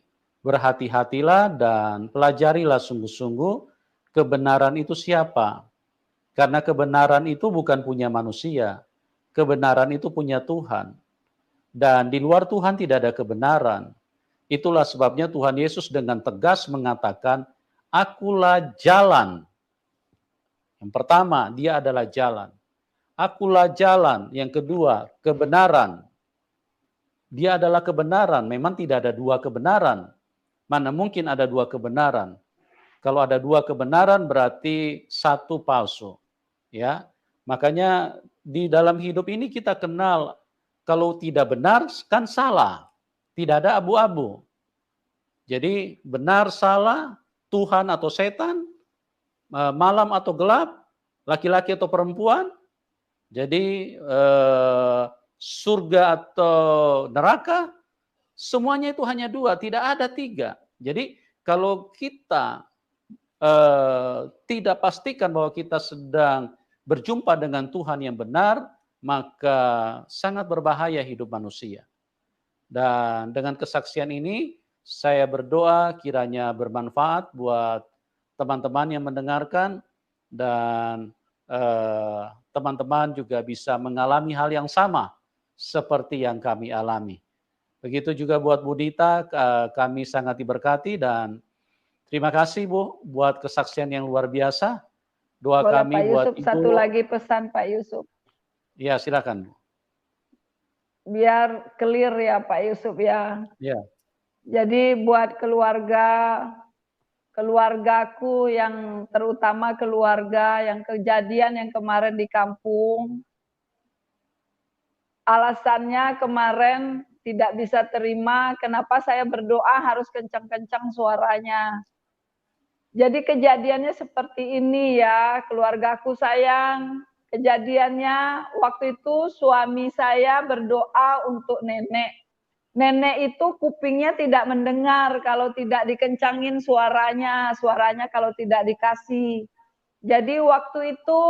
berhati-hatilah dan pelajarilah sungguh-sungguh kebenaran itu siapa. Karena kebenaran itu bukan punya manusia. Kebenaran itu punya Tuhan. Dan di luar Tuhan tidak ada kebenaran. Itulah sebabnya Tuhan Yesus dengan tegas mengatakan, Akulah jalan. Yang pertama, dia adalah jalan. Akulah jalan. Yang kedua, kebenaran. Dia adalah kebenaran. Memang tidak ada dua kebenaran. Mana mungkin ada dua kebenaran? Kalau ada dua kebenaran berarti satu palsu. Ya, makanya di dalam hidup ini kita kenal kalau tidak benar kan salah. Tidak ada abu-abu. Jadi benar salah, Tuhan atau setan, malam atau gelap, laki-laki atau perempuan. Jadi surga atau neraka, semuanya itu hanya dua, tidak ada tiga. Jadi kalau kita tidak pastikan bahwa kita sedang berjumpa dengan Tuhan yang benar, maka sangat berbahaya hidup manusia. Dan dengan kesaksian ini, saya berdoa kiranya bermanfaat buat teman-teman yang mendengarkan dan teman-teman juga bisa mengalami hal yang sama seperti yang kami alami. Begitu juga buat Bu Dita, kami sangat diberkati dan terima kasih Bu buat kesaksian yang luar biasa. Doa Boleh, kami Pak buat Yusuf, Ibu. satu lagi pesan Pak Yusuf. Ya, silakan Bu. Biar clear ya Pak Yusuf ya. Ya. Jadi buat keluargaku yang terutama keluarga yang kejadian yang kemarin di kampung, alasannya kemarin tidak bisa terima kenapa saya berdoa harus kencang-kencang suaranya. Jadi kejadiannya seperti ini ya, keluargaku sayang. Kejadiannya waktu itu suami saya berdoa untuk nenek. Nenek itu kupingnya tidak mendengar kalau tidak dikencangin suaranya kalau tidak dikasih. Jadi waktu itu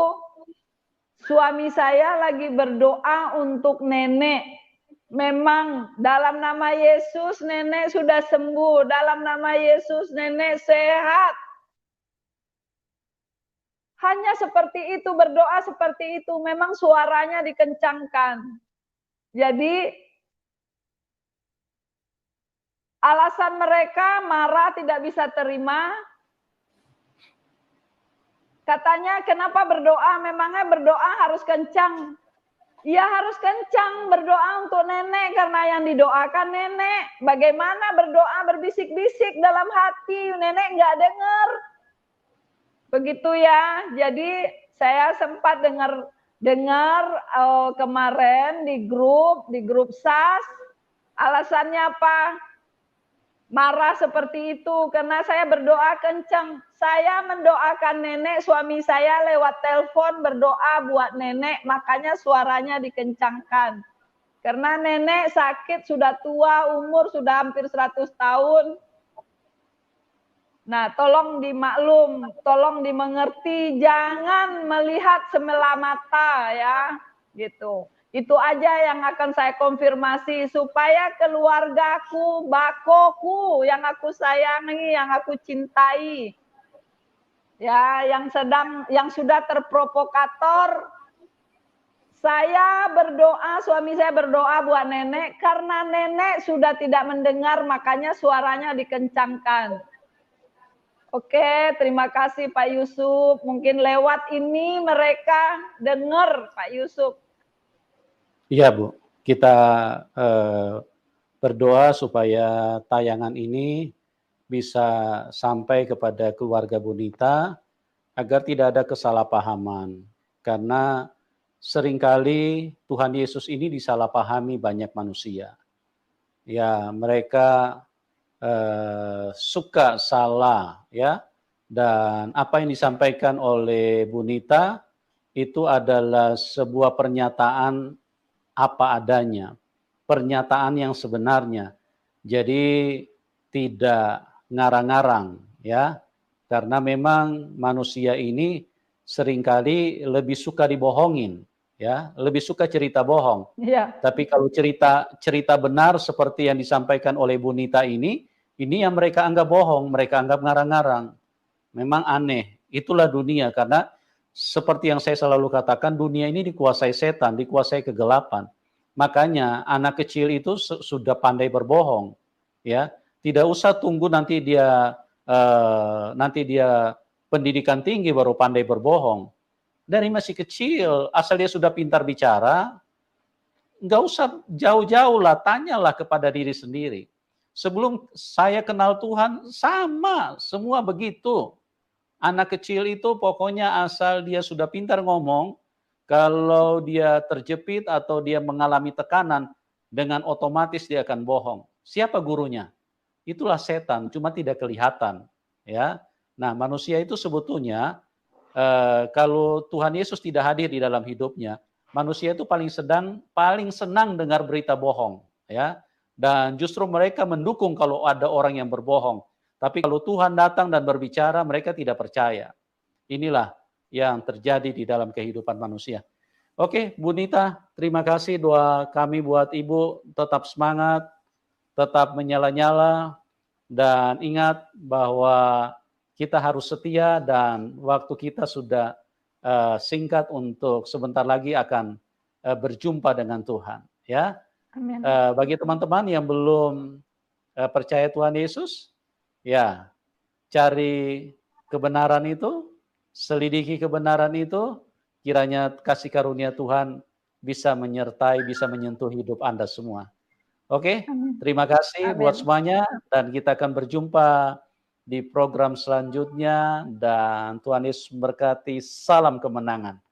suami saya lagi berdoa untuk nenek. Memang dalam nama Yesus nenek sudah sembuh, dalam nama Yesus nenek sehat. Hanya seperti itu, berdoa seperti itu, memang suaranya dikencangkan. Jadi alasan mereka marah tidak bisa terima. Katanya kenapa berdoa? Memangnya berdoa harus kencang. Ya harus kencang berdoa untuk nenek karena yang didoakan nenek. Bagaimana berdoa berbisik-bisik dalam hati, nenek nggak dengar. Begitu ya. Jadi saya sempat dengar kemarin di grup SAS. Alasannya apa? Marah seperti itu karena saya berdoa kencang. Saya mendoakan nenek, suami saya lewat telepon berdoa buat nenek, makanya suaranya dikencangkan. Karena nenek sakit, sudah tua, umur sudah hampir 100 tahun. Nah, tolong dimaklum, tolong dimengerti, jangan melihat sebelah mata ya, gitu. Itu aja yang akan saya konfirmasi supaya keluargaku, bakoku yang aku sayangi, yang aku cintai, ya, yang sudah terprovokator. Saya berdoa, suami saya berdoa buat nenek karena nenek sudah tidak mendengar, makanya suaranya dikencangkan. Oke, terima kasih Pak Yusuf. Mungkin lewat ini mereka dengar Pak Yusuf. Iya Bu, kita berdoa supaya tayangan ini bisa sampai kepada keluarga Bunita agar tidak ada kesalahpahaman. Karena seringkali Tuhan Yesus ini disalahpahami banyak manusia. Ya, mereka suka salah ya. Dan apa yang disampaikan oleh Bunita itu adalah sebuah pernyataan apa adanya, pernyataan yang sebenarnya. Jadi tidak ngarang-ngarang ya. Karena memang manusia ini seringkali lebih suka dibohongin ya, lebih suka cerita bohong. Ya. Tapi kalau cerita benar seperti yang disampaikan oleh Bunita ini yang mereka anggap bohong, mereka anggap ngarang-ngarang. Memang aneh. Itulah dunia karena seperti yang saya selalu katakan, dunia ini dikuasai setan, dikuasai kegelapan. Makanya anak kecil itu sudah pandai berbohong, ya. Tidak usah tunggu nanti dia pendidikan tinggi baru pandai berbohong. Dari masih kecil, asal dia sudah pintar bicara, nggak usah jauh-jauh lah, tanyalah kepada diri sendiri. Sebelum saya kenal Tuhan, sama, semua begitu. Anak kecil itu pokoknya asal dia sudah pintar ngomong, kalau dia terjepit atau dia mengalami tekanan, dengan otomatis dia akan bohong. Siapa gurunya? Itulah setan, cuma tidak kelihatan. Ya, nah manusia itu sebetulnya kalau Tuhan Yesus tidak hadir di dalam hidupnya, manusia itu paling senang dengar berita bohong. Ya, dan justru mereka mendukung kalau ada orang yang berbohong. Tapi kalau Tuhan datang dan berbicara, mereka tidak percaya. Inilah yang terjadi di dalam kehidupan manusia. Oke, Bu Nita, terima kasih doa kami buat Ibu, tetap semangat, tetap menyala-nyala, dan ingat bahwa kita harus setia dan waktu kita sudah singkat untuk sebentar lagi akan berjumpa dengan Tuhan. Ya, Amin. Bagi teman-teman yang belum percaya Tuhan Yesus, ya, cari kebenaran itu, selidiki kebenaran itu, kiranya kasih karunia Tuhan bisa menyertai, bisa menyentuh hidup Anda semua. Oke, terima kasih buat semuanya dan kita akan berjumpa di program selanjutnya dan Tuhan Yesus memberkati, salam kemenangan.